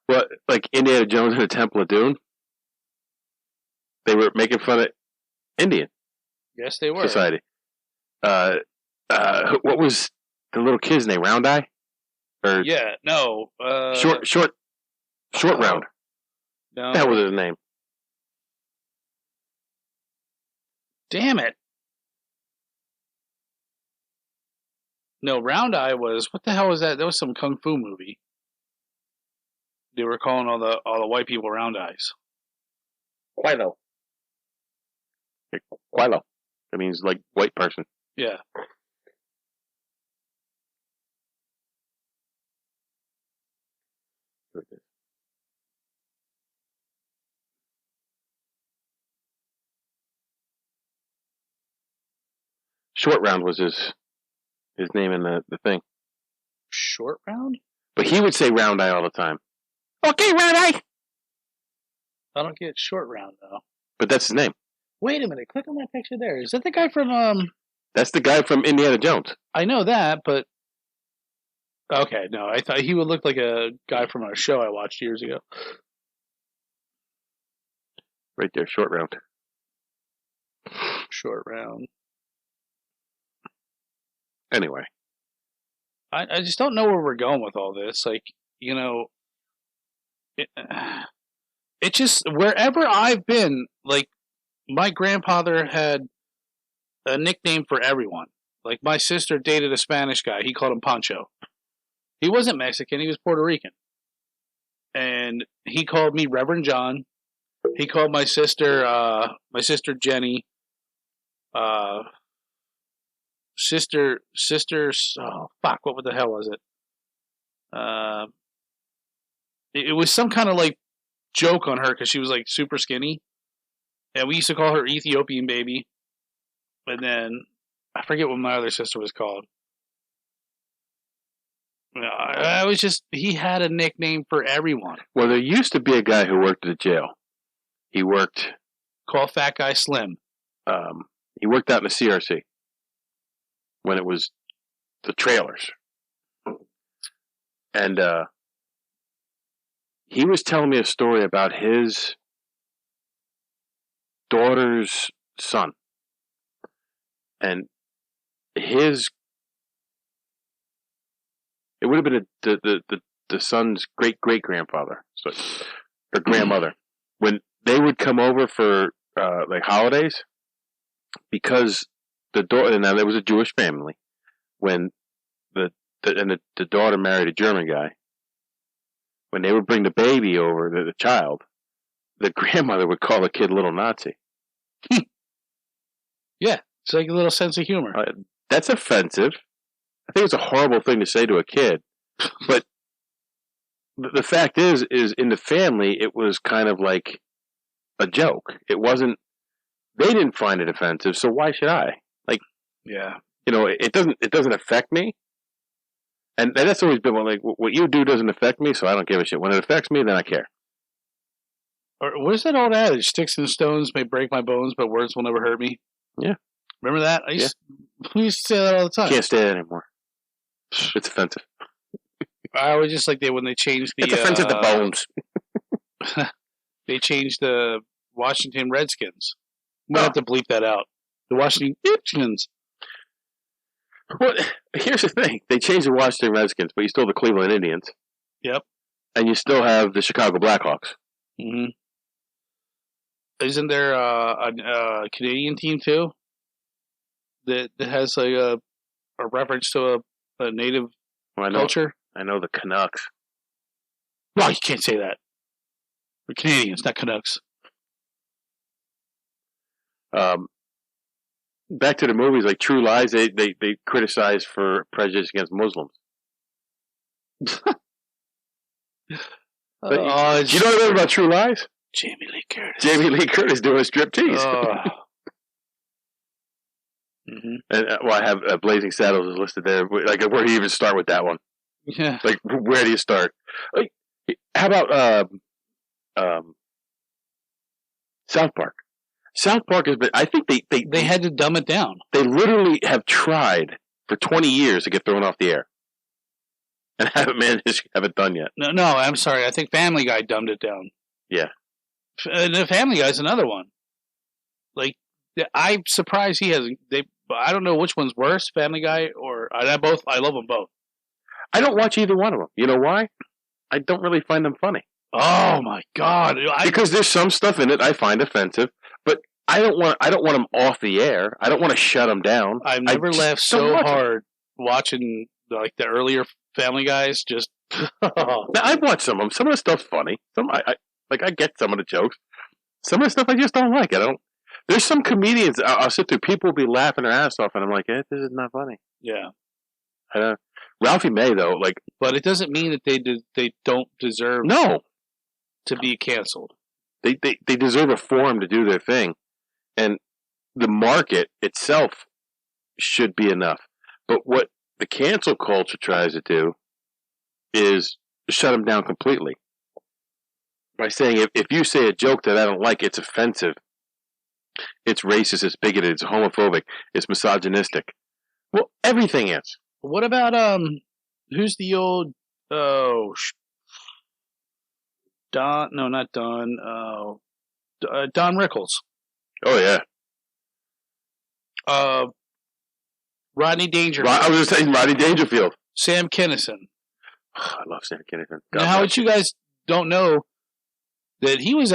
Well, like Indiana Jones and the Temple of Doom, they were making fun of Indian. Yes, they were. Society. What was the little kid's name? Round Eye? Or yeah, no. Short Round. No. That was his name. Damn it. No, Round Eye was, what the hell was that? That was some kung fu movie. They were calling all the white people Round Eyes. Quilo. Quilo. That means like white person. Yeah. Short Round was his name in the thing. Short Round? But he would say Round Eye all the time. Okay, Round Eye! I don't get Short Round, though. But that's his name. Wait a minute, click on that picture there. Is that the guy from, That's the guy from Indiana Jones. I know that, but... Okay, no, I thought he would look like a guy from a show I watched years ago. Right there, Short Round. Short Round. Anyway. I just don't know where we're going with all this. Like, you know... It just, wherever I've been, like, my grandfather had a nickname for everyone. Like, my sister dated a Spanish guy. He called him Pancho. He wasn't Mexican. He was Puerto Rican. And he called me Reverend John. He called my sister Jenny. Oh, fuck, what the hell was it? It was some kind of like joke on her because she was like super skinny, and we used to call her Ethiopian baby. And then I forget what my other sister was called. I was just he had a nickname for everyone. Well, there used to be a guy who worked at a jail. He worked called Fat Guy Slim. He worked out in the CRC when it was the trailers, and he was telling me a story about his daughter's son, and it would have been the son's great grandfather, so or grandmother, when they would come over for like holidays, because the daughter, and now there was a Jewish family, when the daughter married a German guy. When they would bring the baby over, the child, the grandmother would call the kid "little Nazi." Yeah, it's like a little sense of humor. That's offensive. I think it's a horrible thing to say to a kid, but the fact is in the family, it was kind of like a joke. It wasn't. They didn't find it offensive, so why should I? Like, yeah, it doesn't affect me, and that's always been like what you do doesn't affect me, so I don't give a shit. When it affects me, then I care. Or what is that old adage? Sticks and stones may break my bones, but words will never hurt me. Yeah, remember that? We used to say that all the time. Can't say that anymore. It's offensive. I was just like when they changed the. It's offensive to bones. They changed the Washington Redskins. Might have to bleep that out. The Washington Redskins. Well, here's the thing: they changed the Washington Redskins, but you still have the Cleveland Indians. Yep. And you still have the Chicago Blackhawks. Mm-hmm. Isn't there a Canadian team too that has like a reference to a native culture? I know the Canucks. No, you can't say that. We're Canadians, not Canucks. Back to the movies, like True Lies, they criticize for prejudice against Muslims. You know what I know about True Lies? Jamie Lee Curtis. Jamie Lee Curtis doing a striptease. Mm-hmm. And I have Blazing Saddles is listed there. Like, where do you even start with that one? Yeah. Like, where do you start? Like, how about South Park? South Park has been. I think they had to dumb it down. They literally have tried for 20 years to get thrown off the air, and haven't managed to have it done yet. No, I'm sorry. I think Family Guy dumbed it down. Yeah. The Family Guy is another one. Like, I'm surprised he hasn't. I don't know which one's worse, Family Guy or I love them both. I don't watch either one of them. You know why? I don't really find them funny. Oh my God! Because there's some stuff in it I find offensive, but I don't want them off the air. I don't want to shut them down. I've never laughed so hard watching like the earlier Family Guys. Just now, I've watched some of them. Some of the stuff's funny. I get some of the jokes. Some of the stuff I just don't like. There's some comedians I'll sit through. People will be laughing their ass off, and I'm like, this is not funny. Yeah. Ralphie May though, but it doesn't mean that they don't deserve to be canceled. They deserve a forum to do their thing, and the market itself should be enough. But what the cancel culture tries to do is shut them down completely by saying if you say a joke that I don't like, it's offensive, it's racist, it's bigoted, it's homophobic, it's misogynistic. Well, everything is. What about who's the old Don? No, not Don. Don Rickles. Oh yeah. Rodney Dangerfield. I was just saying Rodney Dangerfield. Sam Kinison. Oh, I love Sam Kinison. Now, how you guys don't know that he was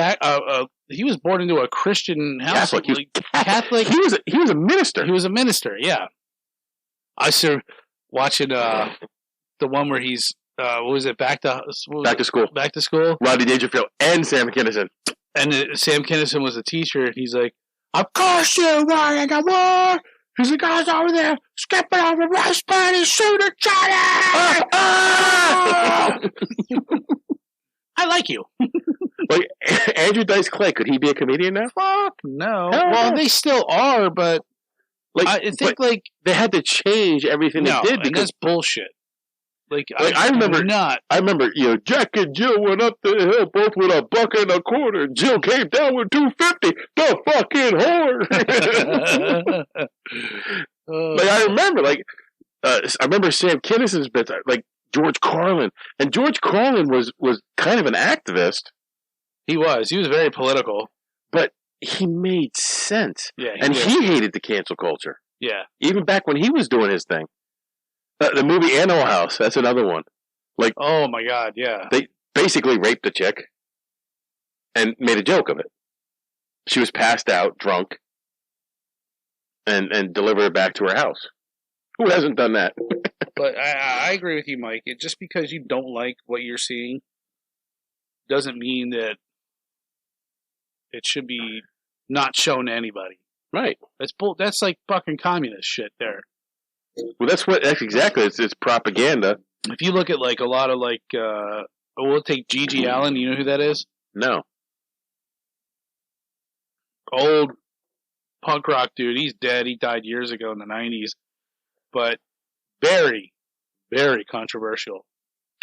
born into a Christian household. Catholic. He was a minister. He was a minister. Yeah. I started watching the one where he's what was it? Back to school. Back to school. Rodney Dangerfield and Sam Kinison. And Sam Kinison was a teacher. He's like, "Of course you were in the war." He's the guys over there skipping over rice paddies, shooter Johnny. I like you. Like Andrew Dice Clay, could he be a comedian now? Fuck no. Hell Well, no. they still are, but Like I think like they had to change everything no, they did and because that's bullshit. Like I remember not. I remember, Jack and Jill went up the hill both with a buck and a quarter. Jill came down with $2.50. The fucking whore. Like I remember, I remember Sam Kinnison's bits, like George Carlin, and George Carlin was kind of an activist. He was very political, but he made sense. Yeah, he hated the cancel culture. Yeah, even back when he was doing his thing. The movie Animal House, that's another one. Like, oh my god, yeah. They basically raped the chick and made a joke of it. She was passed out, drunk, and delivered her back to her house. Who hasn't done that? But I agree with you, Mike. Just because you don't like what you're seeing doesn't mean that it should be not shown to anybody. Right. That's like fucking communist shit there. Well, that's exactly. It's propaganda. If you look at like a lot of like, we'll take G.G. Allen. You know who that is? No. Old punk rock dude. He's dead. He died years ago in the 90s. But very, very controversial.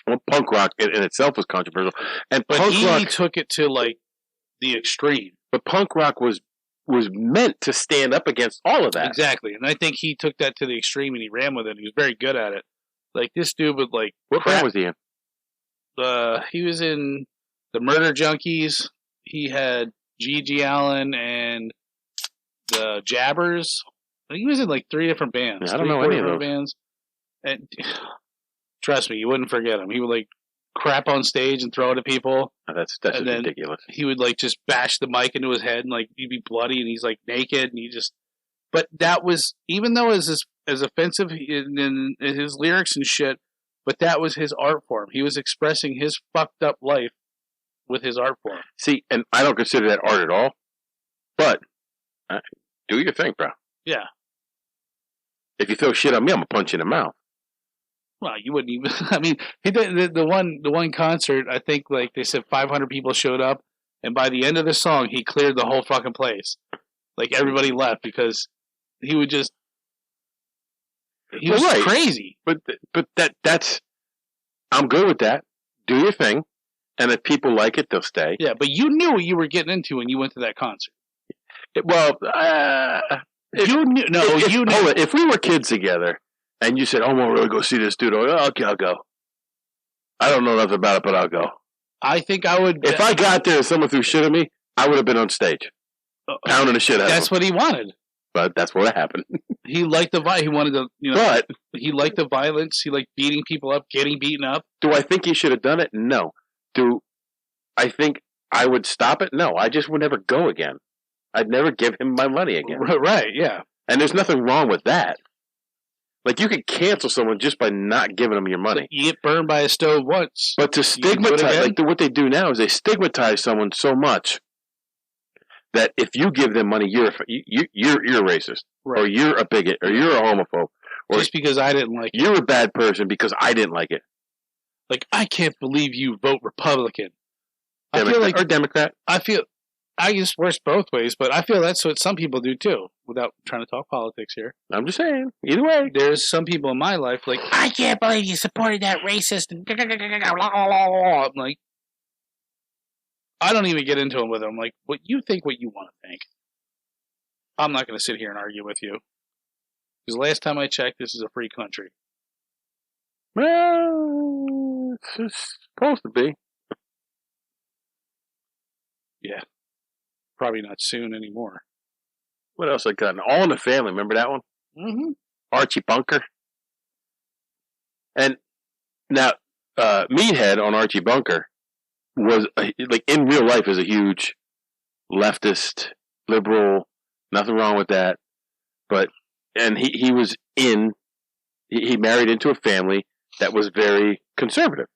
Well, punk rock in itself was controversial, but he took it to like the extreme. But punk rock was meant to stand up against all of that. Exactly, and I think he took that to the extreme and he ran with it. He was very good at it. Like this dude would like. What band was he in? He was in the Murder Junkies. He had G.G. Allen and the Jabbers. He was in like 3 different bands. Yeah, I don't know any of those bands. And trust me, you wouldn't forget him. He would like crap on stage and throw it at people. Oh, that's just ridiculous. He would like just bash the mic into his head and like he'd be bloody and he's like naked and he just. But that was, even though it was as offensive in his lyrics and shit, but that was his art form. He was expressing his fucked up life with his art form. See, and I don't consider that art at all. But do your thing, bro. Yeah. If you throw shit on me, I'm gonna punch you in the mouth. Well, you wouldn't even. I mean, he did the one concert. I think like they said 500 people showed up, and by the end of the song, he cleared the whole fucking place. Like everybody left because he would just. He was right. Crazy. But that's. I'm good with that. Do your thing, and if people like it, they'll stay. Yeah, but you knew what you were getting into when you went to that concert. You knew. If we were kids together. And you said, "Oh, we'll really go see this dude." Okay, I'll go. I don't know nothing about it, but I'll go. I think I would. If I got there and someone threw shit at me, I would have been on stage, pounding the shit out of him. That's what he wanted. But that's what happened. He liked the violence. He wanted to, But he liked the violence. He liked beating people up, getting beaten up. Do I think he should have done it? No. Do I think I would stop it? No. I just would never go again. I'd never give him my money again. Right? Yeah. And there's nothing wrong with that. Like, you could cancel someone just by not giving them your money. You get burned by a stove once. But to stigmatize, what they do now is they stigmatize someone so much that if you give them money, you're a racist, right. Or you're a bigot, or you're a homophobe, or just because I didn't like it. You're a bad person because I didn't like it. Like, I can't believe you vote Republican. Or Democrat. I guess works both ways, but I feel that's what some people do too, without trying to talk politics here. I'm just saying. Either way. There's some people in my life like, I can't believe you supported that racist. I'm like, I don't even get into them with them. I'm like, what you think what you want to think. I'm not going to sit here and argue with you. Because last time I checked, this is a free country. Well, it's supposed to be. Yeah. Probably not soon anymore. What else I got? All in the Family. Remember that one? Mm-hmm. Archie Bunker. And now, Meathead on Archie Bunker was, like, in real life is a huge leftist, liberal, nothing wrong with that. But, and he married into a family that was very conservative.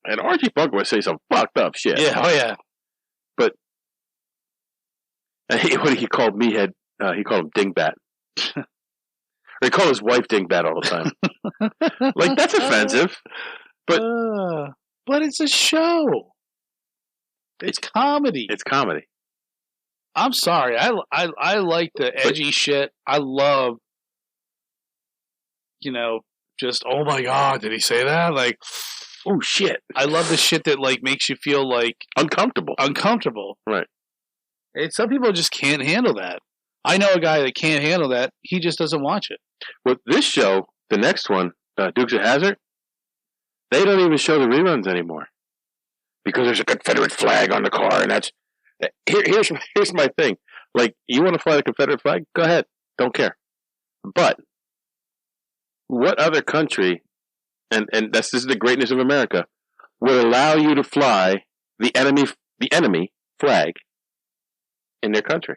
And Archie Bunker would say some fucked up shit. Yeah, oh yeah. But what he called Meathead, he called him Dingbat. Or he called his wife Dingbat all the time. Like, that's offensive. But it's a show. It's comedy. It's comedy. I'm sorry. I like the edgy shit. I love, just, oh my God, did he say that? Like, oh shit. I love the shit that like makes you feel like uncomfortable. Right. And some people just can't handle that. I know a guy that can't handle that. He just doesn't watch it. Well, this show, the next one, Dukes of Hazzard, they don't even show the reruns anymore because there's a Confederate flag on the car, and that's here's my thing. Like, you want to fly the Confederate flag? Go ahead. Don't care. But what other country, and this is the greatness of America, would allow you to fly the enemy flag in their country?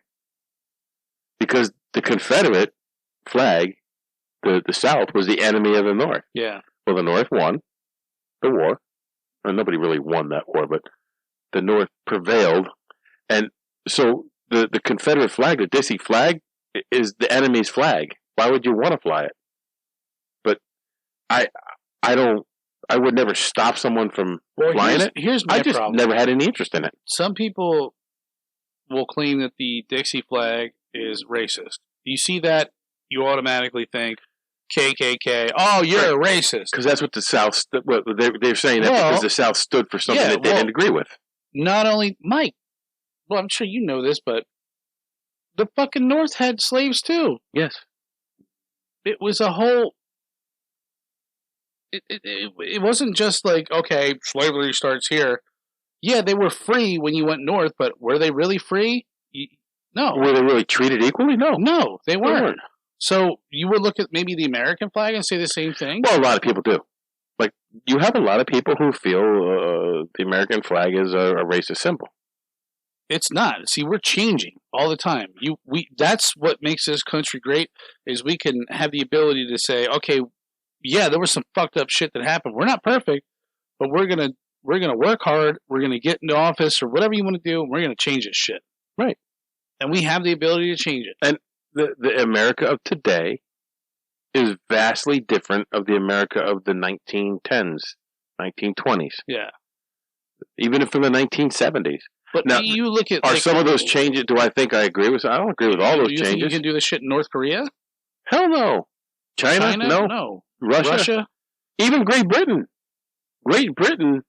Because the Confederate flag, the South, was the enemy of the North. Yeah. Well, the North won the war. Well, nobody really won that war, but the North prevailed. And so the Confederate flag, the Dixie flag, is the enemy's flag. Why would you want to fly it? But I would never stop someone from flying it. Here's my problem. I just never had any interest in it. Some people will claim that the Dixie flag is racist. You see that, you automatically think KKK. Oh, you're a racist. Because that's what the South. They're saying that because the South stood for something that they didn't agree with. Not only Mike. Well, I'm sure you know this, but the fucking North had slaves too. Yes. It was a whole. It wasn't just like, okay, slavery starts here. Yeah, they were free when you went north, but were they really free? No. Were they really treated equally? No. No, they weren't. So you would look at maybe the American flag and say the same thing? Well, a lot of people do. Like, you have a lot of people who feel the American flag is a racist symbol. It's not. See, we're changing all the time. That's what makes this country great, is we can have the ability to say, okay, yeah, there was some fucked up shit that happened. We're not perfect, but we're gonna work hard. We're gonna get into office or whatever you want to do. And we're gonna change this shit. Right. And we have the ability to change it. And the America of today is vastly different of the America of the 1910s, 1920s. Yeah. Even from the 1970s. But now, you look at... Are some of those changes... Do I think I agree with... I don't agree with all those changes. Think you can do this shit in North Korea? Hell no. China? No. Russia? Even Great Britain. Great Britain,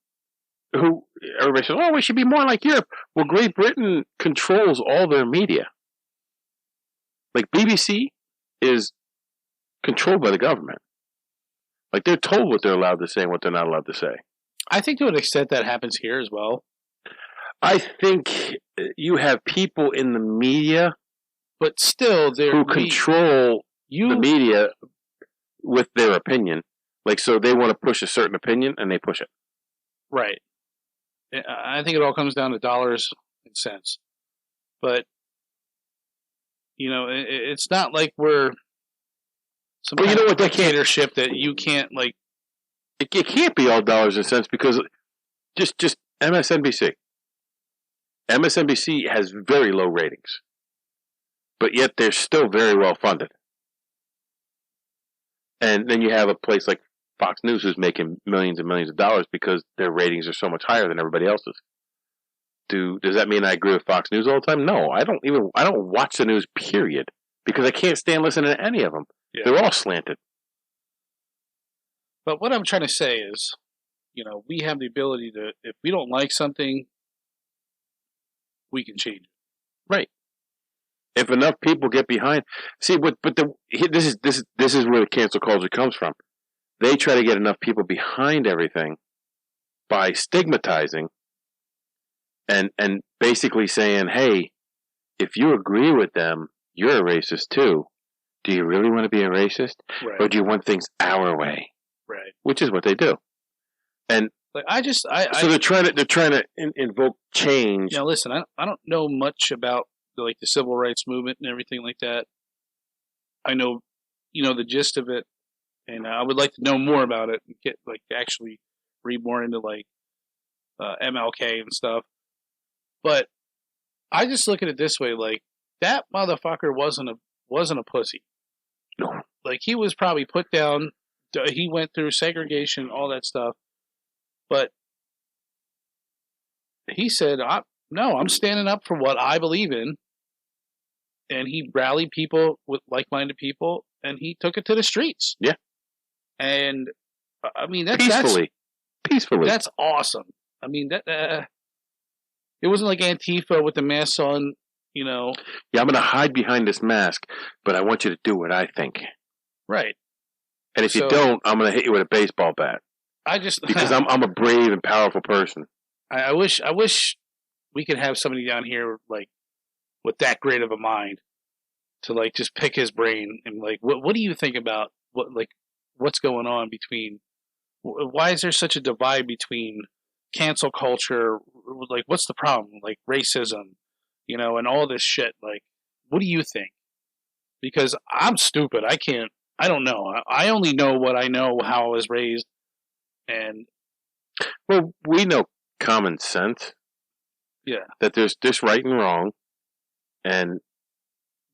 who... Everybody says, oh, we should be more like Europe. Well, Great Britain controls all their media. Like, BBC is controlled by the government. Like, they're told what they're allowed to say and what they're not allowed to say. I think to an extent that happens here as well. I think you have people in the media, but still, who control the media with their opinion. Like, so they want to push a certain opinion, and they push it. Right. I think it all comes down to dollars and cents. But, it's not like we're some kind of dictatorship that you can't, like... It can't be all dollars and cents, because just MSNBC. MSNBC has very low ratings, but yet they're still very well funded. And then you have a place like Fox News who's making millions and millions of dollars because their ratings are so much higher than everybody else's. Does that mean I agree with Fox News all the time? No, I don't watch the news, period, because I can't stand listening to any of them. Yeah. They're all slanted. But what I'm trying to say is, we have the ability to, if we don't like something, we can change it. Right. If enough people get behind, this is where the cancel culture comes from. They try to get enough people behind everything by stigmatizing and basically saying, hey, if you agree with them, you're a racist too. Do you really want to be a racist? Right. Or do you want things our way? Right. Which is what they do. And so they're trying to invoke change. Yeah, listen, I don't know much about the civil rights movement and everything like that. I know, the gist of it, and I would like to know more about it and get actually read more into MLK and stuff. But I just look at it this way: that motherfucker wasn't a pussy. No, he was probably put down. He went through segregation, all that stuff. But he said, "No, I'm standing up for what I believe in." And he rallied people with like-minded people, and he took it to the streets. Yeah. And I mean, peacefully. That's awesome. I mean, that it wasn't like Antifa with the mask on, you know. Yeah, I'm going to hide behind this mask, but I want you to do what I think. Right. And if you don't, I'm going to hit you with a baseball bat. Because I'm a brave and powerful person. I wish we could have somebody down here like with that great of a mind to like just pick his brain and like what do you think about what's going on between, why is there such a divide between cancel culture, like what's the problem, like racism, you know, and all this shit, like what do you think? Because I'm stupid. I don't know. I only know what I know, how I was raised. And well, we know common sense. Yeah. That there's right and wrong, and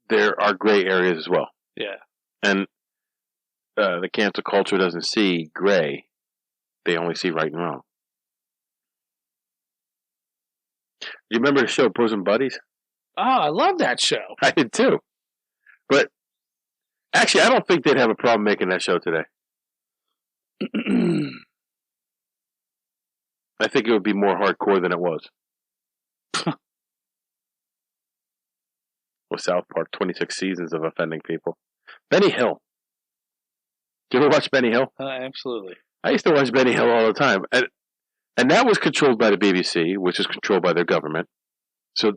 there are gray areas as well. Yeah. And the cancel culture doesn't see gray; they only see right and wrong. You remember the show Bosom Buddies? Oh, I love that show. I did too. But actually, I don't think they'd have a problem making that show today. I think it would be more hardcore than it was. With South Park, 26 seasons of offending people. Benny Hill. Did you ever watch Benny Hill? Absolutely. I used to watch Benny Hill all the time. And that was controlled by the BBC, which is controlled by their government. So,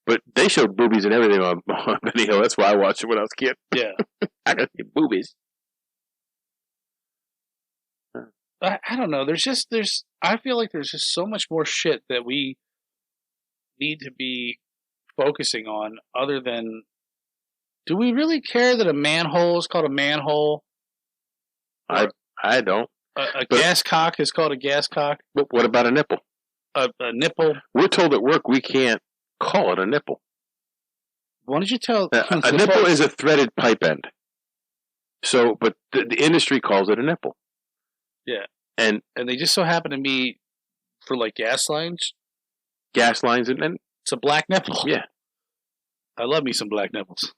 but they showed boobies and everything on Benny Hill. That's why I watched it when I was a kid. Yeah. I got to see boobies. I don't know. I feel like there's just so much more shit that we need to be focusing on other than, do we really care that a manhole is called a manhole? I don't. A gas cock is called a gas cock. But what about a nipple? A nipple. We're told at work we can't call it a nipple. Why don't you tell... a nipple is a threaded pipe end. So, but the industry calls it a nipple. Yeah. And they just so happen to be for like gas lines. Gas lines and it's a black nipple. Yeah. I love me some black nipples.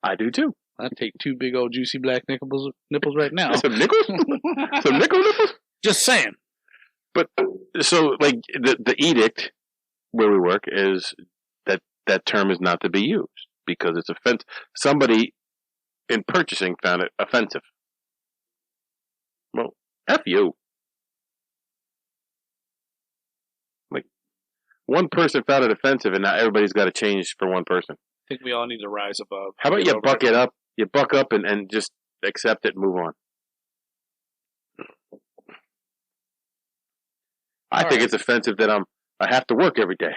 I do too. I'd take 2 big old juicy black nipples right now. Some nickels? Some nickel nipples? Just saying. But so like the edict where we work is that term is not to be used because it's offensive. Somebody in purchasing found it offensive. Well, F you. Like, one person found it offensive, and now everybody's got to change for one person. I think we all need to rise above. How about you buck it up? You buck up and just accept it and move on. I think it's offensive that I have to work every day.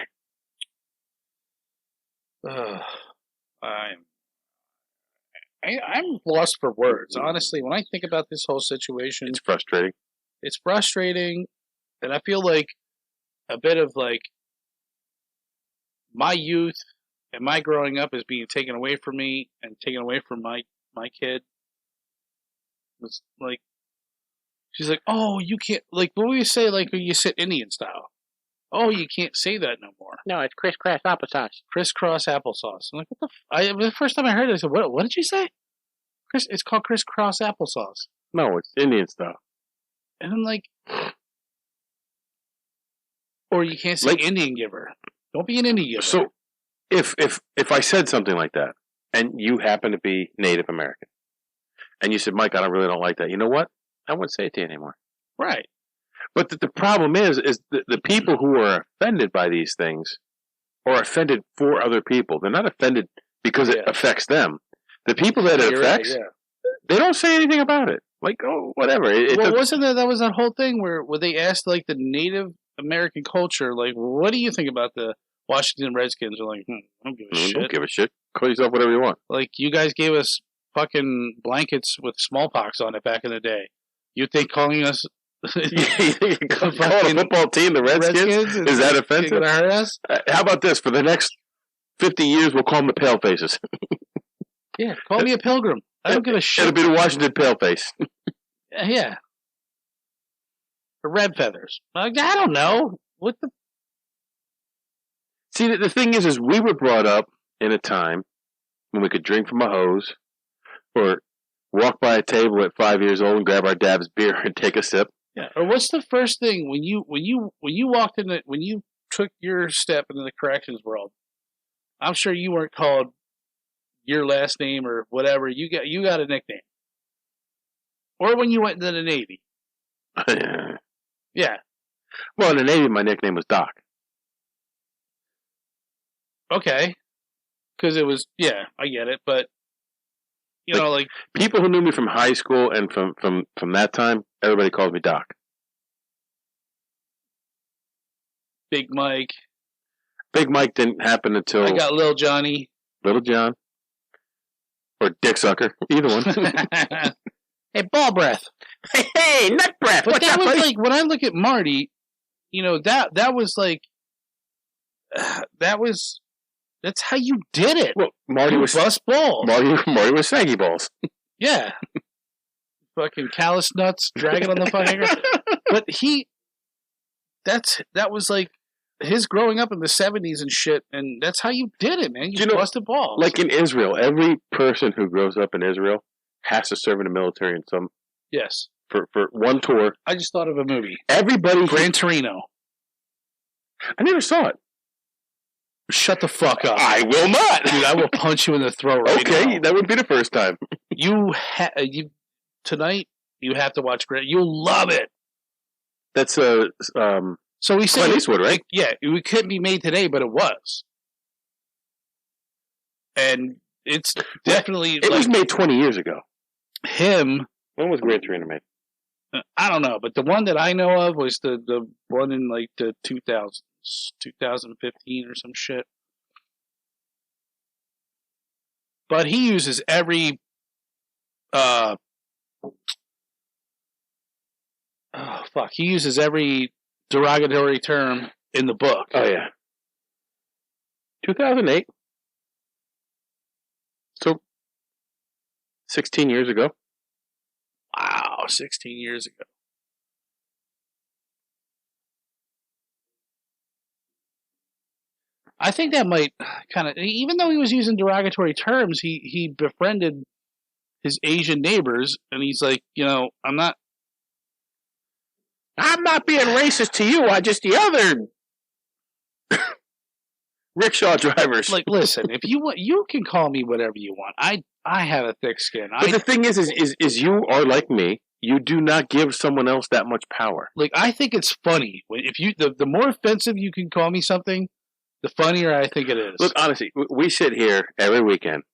I'm lost for words, honestly. When I think about this whole situation, it's frustrating. It's frustrating, and I feel like a bit of like my youth and my growing up is being taken away from me and taken away from my kid. It's like, she's like, oh, you can't, like, what do you say, like, when you sit Indian style? Oh, you can't say that no more. No, it's crisscross applesauce. Crisscross applesauce. I'm like, what the the first time I heard it, I said, what did you say? It's called crisscross applesauce. No, it's Indian style. And I'm like, or you can't say like, Indian giver. Don't be an Indian giver. So, if I said something like that, and you happen to be Native American, and you said, Mike, I really don't like that. You know what? I wouldn't say it to you anymore. Right. But the problem is the people who are offended by these things are offended for other people. They're not offended because it affects them. The people that it affects, they don't say anything about it. Like, oh, whatever. Wasn't that was that whole thing where they asked, like, the Native American culture, like, what do you think about the Washington Redskins? They're like, I don't give a shit. Don't give a shit. Call yourself whatever you want. Like, you guys gave us fucking blankets with smallpox on it back in the day. You think calling us... calling a football team the Redskins? Is that offensive? Gonna hurt us? How about this? For the next 50 years, we'll call them the Palefaces. Yeah, call me a pilgrim. I don't give a shit. It'll be the Washington Paleface. Yeah. Or red feathers? Like, I don't know. What the? See, the thing is we were brought up in a time when we could drink from a hose, or walk by a table at 5 years old and grab our dad's beer and take a sip. Yeah. Or what's the first thing when you walked in when you took your step into the corrections world? I'm sure you weren't called your last name or whatever. You got a nickname. Or when you went into the Navy. Yeah. Well, in the Navy, my nickname was Doc. Okay. Because it was, yeah, I get it. But, you know, like... People who knew me from high school and from that time, everybody calls me Doc. Big Mike. Big Mike didn't happen until... I got Lil Johnny. Little John. Or Dick Sucker. Either one. Hey, ball breath. Hey, nut breath. But What's that up, was buddy? like, when I look at Marty, you know, that was like... That's how you did it. Well, Marty was bust balls. Marty was saggy balls. Yeah. Fucking callus nuts dragging on the fucking ground. But that was like his growing up in the 70s and shit, and that's how you did it, man. You busted balls. Like in Israel, every person who grows up in Israel has to serve in the military in some... Yes. For one tour. I just thought of a movie. Everybody... Gran Torino. I never saw it. Shut the fuck up. I will not. Dude, I will punch you in the throat right now. Okay, that would be the first time. Tonight, you have to watch Gran. You'll love it. That's so we said Clint Eastwood, right? It couldn't be made today, but it was. And it's definitely... It was made 20 years ago. Him... When was Gran Torino made? I don't know, but the one that I know of was the one in like the 2000s, 2015 or some shit. But he uses every he uses every derogatory term in the book. Oh yeah. 2008. So 16 years ago. Wow, 16 years ago. I think that might kind of, even though he was using derogatory terms, he befriended his Asian neighbors, and he's like, you know, I'm not being racist to you. I just the other rickshaw drivers. Like, listen, if you want, you can call me whatever you want. I have a thick skin. But the thing is you are like me. You do not give someone else that much power. Like, I think it's funny if you the more offensive you can call me something, the funnier I think it is. Look, honestly, we sit here every weekend.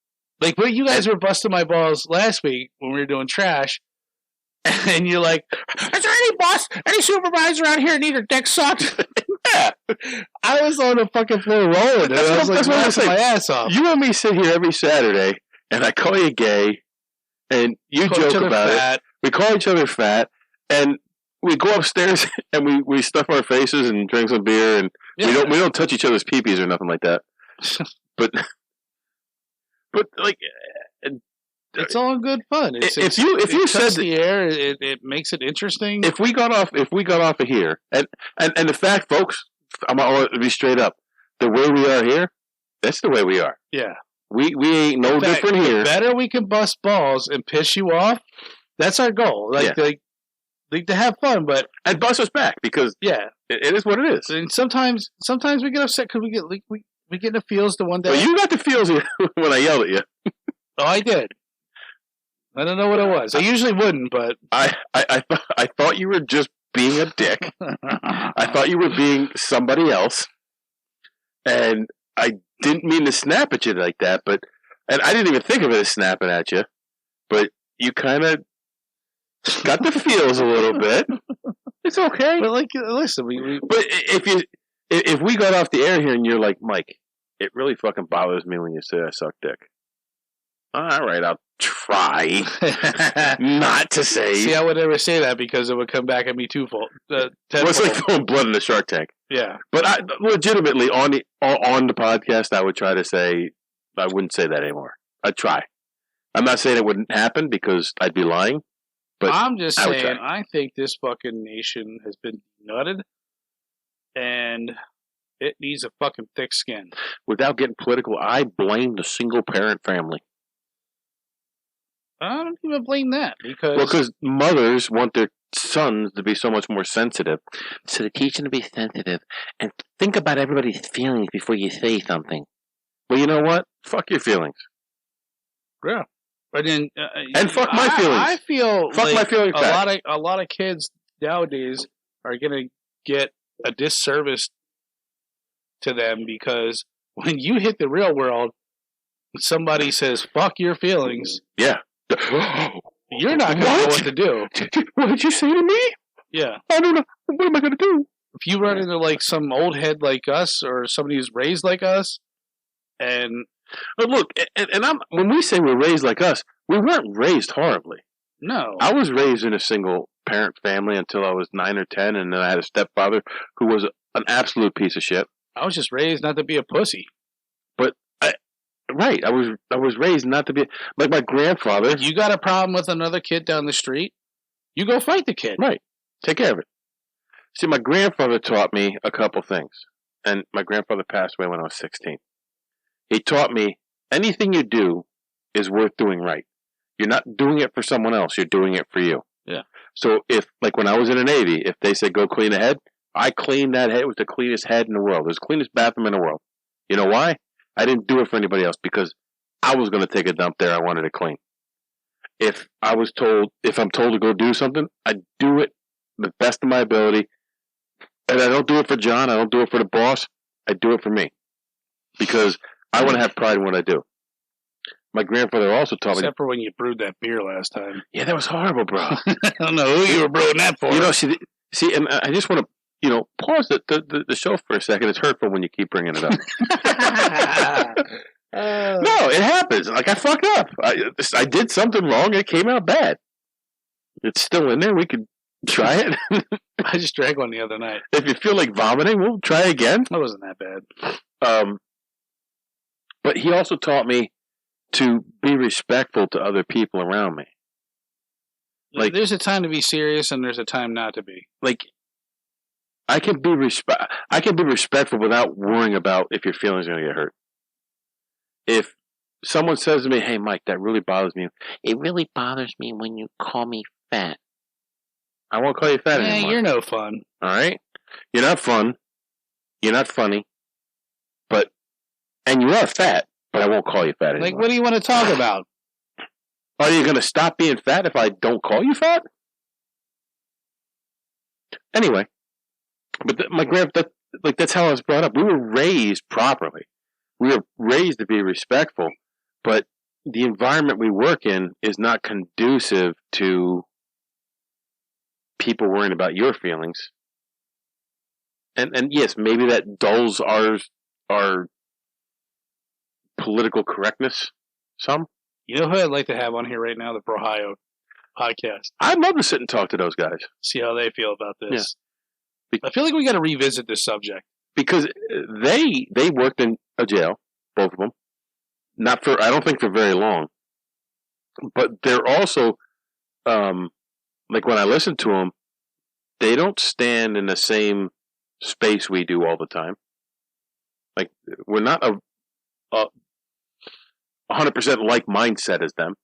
Like, where you guys were busting my balls last week when we were doing trash, and you're like, "Is there any boss, any supervisor out here need their dick sucked?" Yeah, I was on the fucking floor rolling. I was like, laughing my ass off. You and me sit here every Saturday, and I call you gay, and you joke about it. We call each other fat, and we go upstairs and we stuff our faces and drink some beer, and we don't touch each other's peepees or nothing like that. But like, it's all good fun. If you said the air, it makes it interesting. If we got off of here, and the fact, folks, I'm gonna be straight up. The way we are here, that's the way we are. Yeah, we ain't no different here. The better we can bust balls and piss you off, that's our goal. Like to have fun, but and bust us back because it is what it is. And sometimes we get upset because we get in the feels the one day. Well, you got the feels when I yelled at you. Oh, I did. I don't know what it was. I usually wouldn't, but I thought you were just being a dick. I thought you were being somebody else, and I didn't mean to snap at you like that. And I didn't even think of it as snapping at you, but you kind of got the feels a little bit. It's okay. But like, listen, But if we got off the air here and you're like, Mike, it really fucking bothers me when you say I suck dick. All right, I'll try not to say. See, I would never say that because it would come back at me twofold. It's like throwing blood in the Shark Tank. Yeah, but I legitimately on the podcast, I would try to say I wouldn't say that anymore. I'd try. I'm not saying it wouldn't happen because I'd be lying, But I'm just saying, I think this fucking nation has been nutted, and it needs a fucking thick skin. Without getting political, I blame the single-parent family. I don't even blame that because mothers want their sons to be so much more sensitive, so they teach them to be sensitive and think about everybody's feelings before you say something. Well, you know what? Fuck your feelings. Yeah, but then and fuck my feelings. I feel fuck like my feelings. A lot of kids nowadays are gonna get a disservice to them because when you hit the real world, somebody says "fuck your feelings." Yeah. You're not going to know what to do. What did you say to me? Yeah. I don't know. What am I going to do? If you run into like some old head like us or somebody who's raised like us, and look, when we say we're raised like us, we weren't raised horribly. No. I was raised in a single parent family until I was 9 or 10, and then I had a stepfather who was an absolute piece of shit. I was just raised not to be a pussy. Right, I was raised not to be like my grandfather. You got a problem with another kid down the street, you go fight the kid. Right, take care of it. See, my grandfather taught me a couple things, and my grandfather passed away when I was 16. He taught me anything you do is worth doing right. You're not doing it for someone else; you're doing it for you. Yeah. So if, like when I was in the Navy, if they said go clean a head, I cleaned that head. It was the cleanest head in the world. It was the cleanest bathroom in the world. You know why? I didn't do it for anybody else because I was going to take a dump there. I wanted it clean. If I'm told to go do something, I do it the best of my ability. And I don't do it for John. I don't do it for the boss. I do it for me because I want to have pride in what I do. My grandfather also taught me. Except for when you brewed that beer last time. Yeah, that was horrible, bro. I don't know who you were brewing that for. You know, see, and I just want to, pause the show for a second. It's hurtful when you keep bringing it up. No, it happens. Like, I fucked up. I did something wrong. It came out bad. It's still in there. We could try it. I just drank one the other night. If you feel like vomiting, we'll try again. It wasn't that bad. But he also taught me to be respectful to other people around me. Like, there's a time to be serious and there's a time not to be. Like, I can be respectful without worrying about if your feelings are going to get hurt. If someone says to me, "Hey, Mike, that really bothers me. It really bothers me when you call me fat." I won't call you fat anymore. You're no fun. All right? You're not fun. You're not funny. And you are fat, but I won't call you fat anymore. Like, what do you want to talk about? Are you going to stop being fat if I don't call you fat? Anyway. But that's how I was brought up. We were raised properly. We were raised to be respectful, but the environment we work in is not conducive to people worrying about your feelings. And yes, maybe that dulls our political correctness some. You know who I'd like to have on here right now? The Brohio podcast. I'd love to sit and talk to those guys. See how they feel about this. Yeah. I feel like we got to revisit this subject because they worked in a jail, both of them. I don't think for very long, but they're also, like when I listen to them, they don't stand in the same space we do all the time. Like we're not a 100% like mindset as them,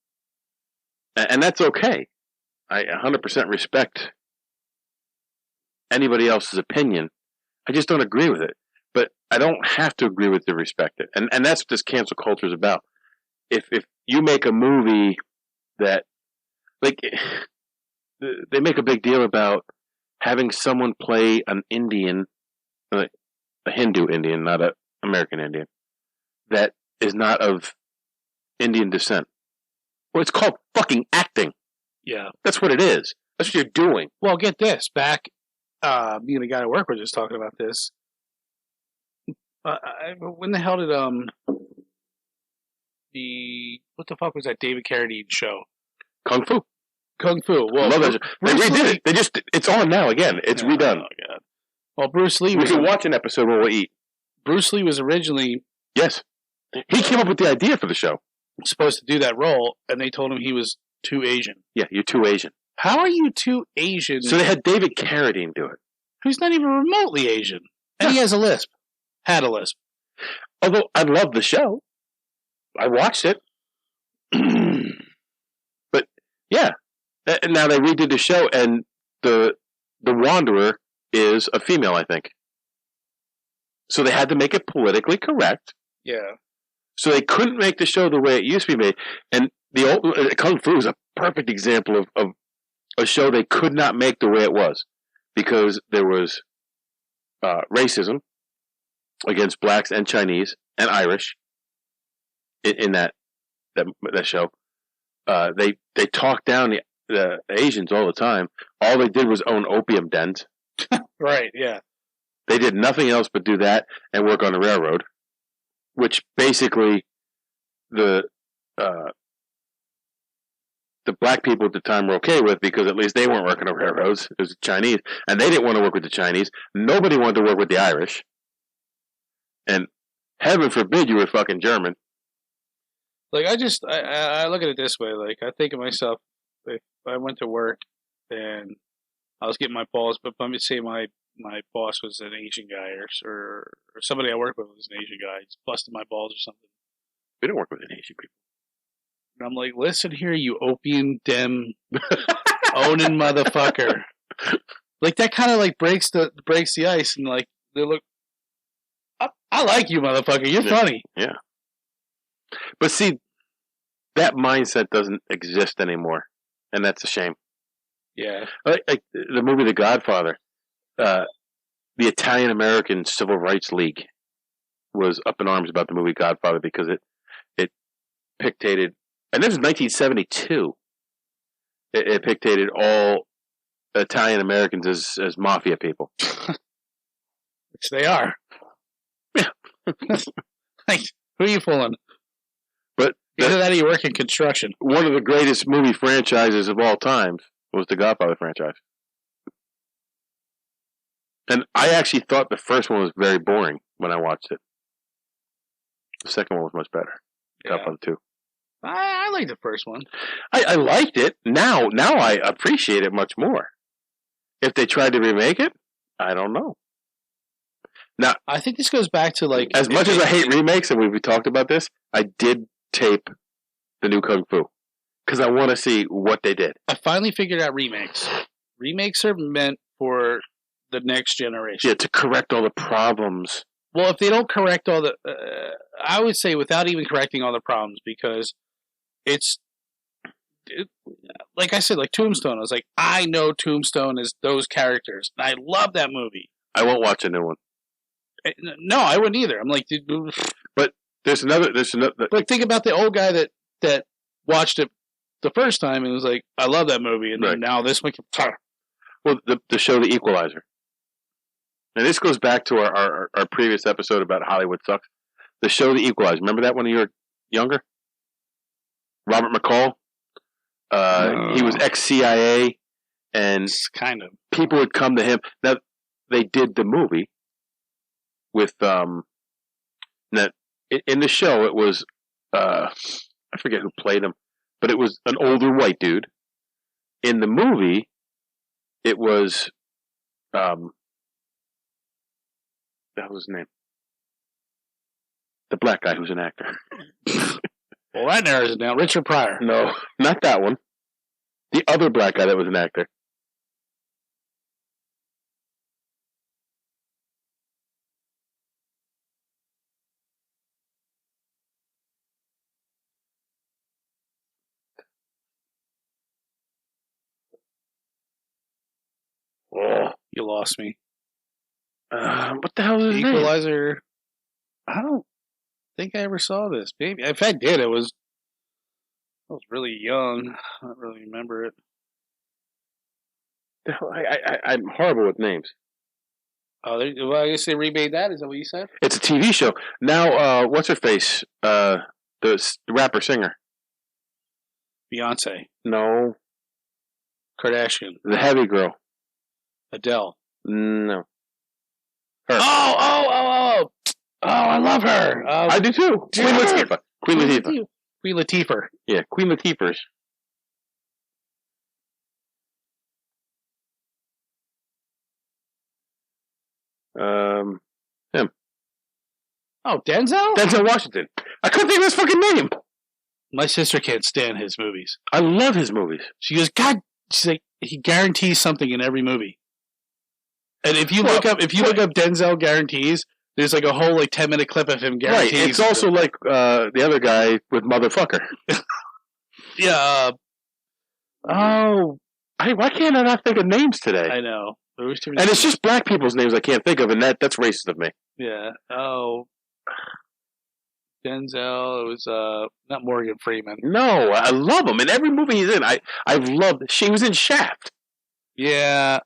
and that's okay. I 100% respect anybody else's opinion. I just don't agree with it. But I don't have to agree with it to respect it. And that's what this cancel culture is about. If you make a movie that, like, they make a big deal about having someone play an Indian, a Hindu Indian, not an American Indian, that is not of Indian descent. Well, it's called fucking acting. Yeah. That's what it is. That's what you're doing. Well, get this. Back, me and a guy at work were just talking about this. When the hell did what the fuck was that David Carradine show? Kung Fu. Well, love that. They redid it. It's on now again. It's redone. Oh god. Well, Bruce Lee. We can watch an episode when we eat. Bruce Lee was originally he came up with the idea for the show. Supposed to do that role, and they told him he was too Asian. Yeah, you're too Asian. How are you two Asian? So they had David Carradine do it. Who's not even remotely Asian. And he has a lisp. Had a lisp. Although I love the show. I watched it. But, yeah. Now they redid the show, and the Wanderer is a female, I think. So they had to make it politically correct. Yeah. So they couldn't make the show the way it used to be made. And the old Kung Fu is a perfect example of a show they could not make the way it was. Because there was racism against blacks and Chinese and Irish in that show. They talked down the Asians all the time. All they did was own opium dens. Right, yeah. They did nothing else but do that and work on the railroad, which basically the black people at the time were okay with, because at least they weren't working on railroads. It was the Chinese, and they didn't want to work with the Chinese. Nobody wanted to work with the Irish. And heaven forbid you were fucking German. Like, I look at it this way. Like, I think of myself, if I went to work and I was getting my balls, but let me say my boss was an Asian guy, or somebody I work with was an Asian guy. He's busting my balls or something. We don't work with any Asian people. And I'm like, listen here, you opium den owning motherfucker. Like, that kind of like breaks the ice, and like they look. I like you, motherfucker. You're funny. Yeah. But see, that mindset doesn't exist anymore, and that's a shame. Yeah. Like the movie The Godfather, the Italian American Civil Rights League was up in arms about the movie Godfather because it dictated, and this was 1972. It dictated all Italian Americans as mafia people. Which they are. Yeah. Like, who are you fooling? But either that or you work in construction. One of the greatest movie franchises of all time was the Godfather franchise. And I actually thought the first one was very boring when I watched it. The second one was much better. Yeah. Godfather 2. I liked the first one. I liked it. Now I appreciate it much more. If they tried to remake it, I don't know. Now, I think this goes back to like... As much as I hate remakes, and we talked about this, I did tape the new Kung Fu. Because I want to see what they did. I finally figured out remakes. Remakes are meant for the next generation. Yeah, to correct all the problems. Well, if they don't correct all the... I would say without even correcting all the problems, because like I said, like Tombstone. I was like, I know Tombstone is those characters. And I love that movie. I won't watch a new one. No, I wouldn't either. I'm like... But there's another... But think about the old guy that watched it the first time and was like, I love that movie. And then now this one... Well, the show The Equalizer. And this goes back to our previous episode about Hollywood sucks. The show The Equalizer. Remember that when you were younger? Robert McCall. He was ex-CIA, and kind of people would come to him. Now, they did the movie with that in the show. It was I forget who played him, but it was an older white dude. In the movie, it was that was his name. The black guy who's an actor. Well, that narrows it down. Richard Pryor. No, not that one. The other black guy that was an actor. Oh, you lost me. What the hell is his Equalizer. name? I don't think I ever saw this. Maybe if I did, I was really young. I don't really remember it. I'm horrible with names. Oh, well, I guess they remade that. Is that what you said? It's a TV show now. What's her face? The rapper singer. Beyonce. No. Kardashian. The heavy girl. Adele. No. Her. Oh! I love her. I do too. Queen Latifah. Queen Latifah. Yeah, Queen Latifah's. Him. Oh, Denzel? Denzel Washington. I couldn't think of his fucking name. My sister can't stand his movies. I love his movies. She goes, God, she's like, he guarantees something in every movie. And if you look up Denzel guarantees, there's like a whole 10-minute clip of him guarantees. Right. It's also like the other guy with motherfucker. Yeah. Why can't I not think of names today? I know. There was too many and it's just black people's names I can't think of, and that's racist of me. Yeah. Oh. Denzel. It was not Morgan Freeman. No, I love him in every movie he's in. I've loved. She was in Shaft. Yeah.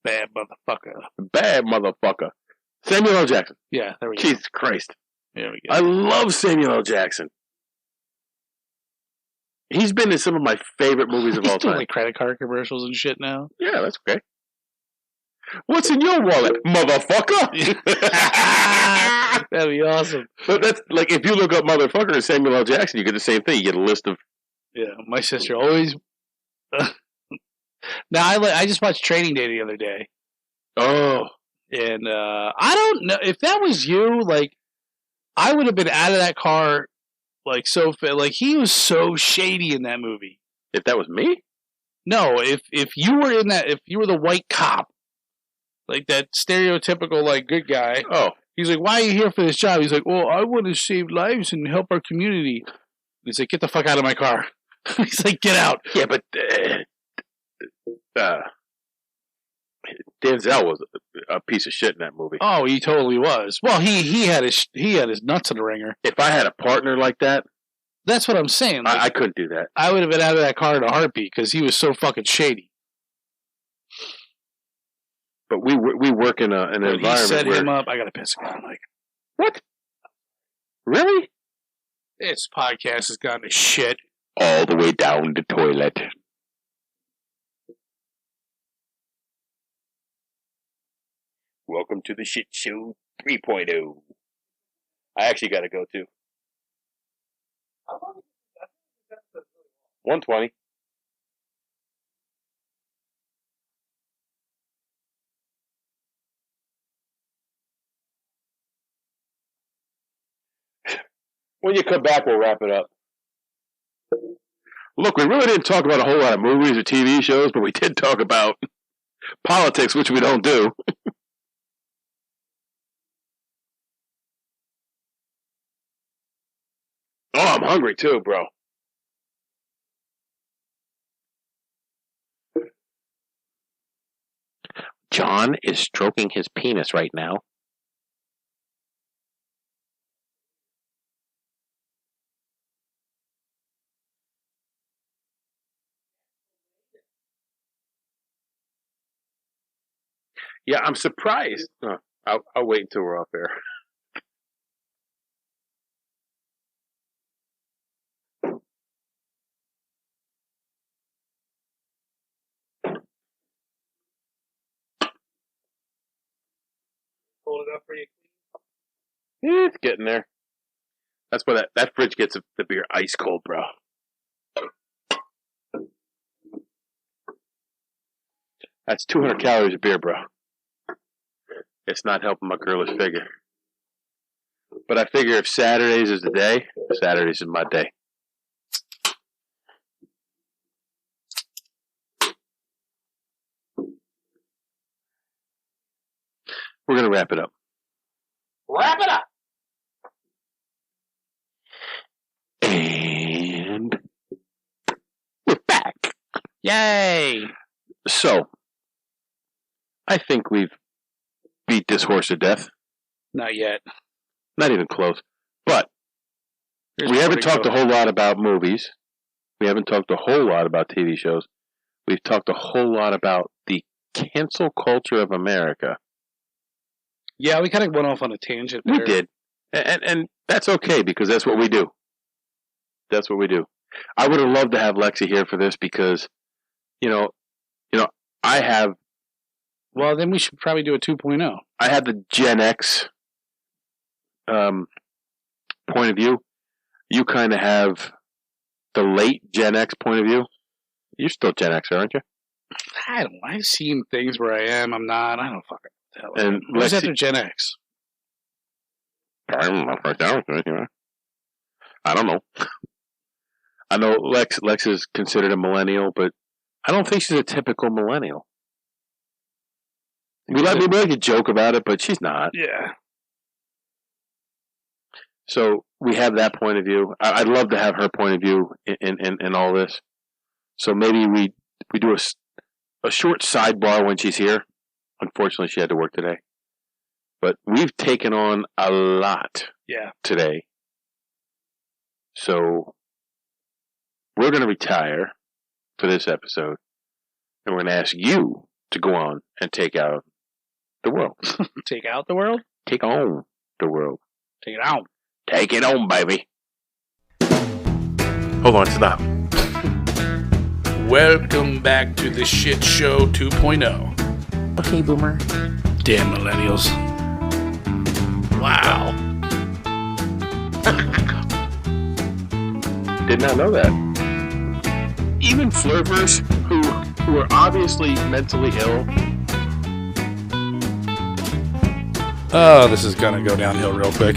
Bad motherfucker. Samuel L. Jackson. Yeah, there we go. Jesus Christ. There we go. I love Samuel L. Jackson. He's been in some of my favorite movies of all time. He's doing like credit card commercials and shit now. Yeah, that's okay. What's in your wallet, motherfucker? That'd be awesome. But that's like if you look up motherfucker and Samuel L. Jackson, you get the same thing. You get a list of. Yeah, my sister always. Now I just watched Training Day the other day. Oh, and I don't know if that was you. Like, I would have been out of that car. Like he was so shady in that movie. If that was me? No, if you were in that, if you were the white cop, like that stereotypical like good guy. Oh, he's like, why are you here for this job? He's like, well, I want to save lives and help our community. He's like, get the fuck out of my car. He's like, get out. Yeah, but Denzel was a piece of shit in that movie. Oh, he totally was. Well, he had his nuts in the ringer. If I had a partner like that, that's what I'm saying. Like, I couldn't do that. I would have been out of that car in a heartbeat because he was so fucking shady. But we work in an environment he set where him up. I got to piss again. Like, what? Really? This podcast has gone to shit all the way down the toilet. Welcome to the Shit Show 3.0. I actually got to go too. 120. When you come back, we'll wrap it up. Look, we really didn't talk about a whole lot of movies or TV shows, but we did talk about politics, which we don't do. Oh, I'm hungry too, bro. John is stroking his penis right now. Yeah, I'm surprised. I'll wait until we're off air. Hold it up for you. Yeah, it's getting there. That's why that fridge gets the beer ice cold, bro. That's 200 calories of beer, bro. It's not helping my girlish figure. But I figure if Saturdays is the day, Saturdays is my day. We're going to wrap it up. Wrap it up! And we're back. Yay! So, I think we've beat this horse to death. Not yet. Not even close. But we haven't talked a whole lot about movies. We haven't talked a whole lot about TV shows. We've talked a whole lot about the cancel culture of America. Yeah, we kind of went off on a tangent there. We did. And that's okay because that's what we do. That's what we do. I would have loved to have Lexi here for this because, I have... Well, then we should probably do a 2.0. I have the Gen X point of view. You kind of have the late Gen X point of view. You're still Gen X, aren't you? I don't know. I've seen things where I am, I'm not. I don't fucking tell. And Who's after Gen X? I don't know. Right now, I don't know. I know Lex is considered a millennial, but I don't think she's a typical millennial. We like to joke about it, but she's not. Yeah. So we have that point of view. I'd love to have her point of view in all this. So maybe we do a short sidebar when she's here. Unfortunately, she had to work today. But we've taken on a lot today. So we're going to retire for this episode. And we're going to ask you to go on and take out the world. Take out the world? Take on the world. Take it out. Take it on, baby. Hold on, stop. Welcome back to the Shit Show 2.0. Okay, Boomer. Damn millennials. Wow. Did not know that. Even flirters who are obviously mentally ill. Oh, this is gonna go downhill real quick.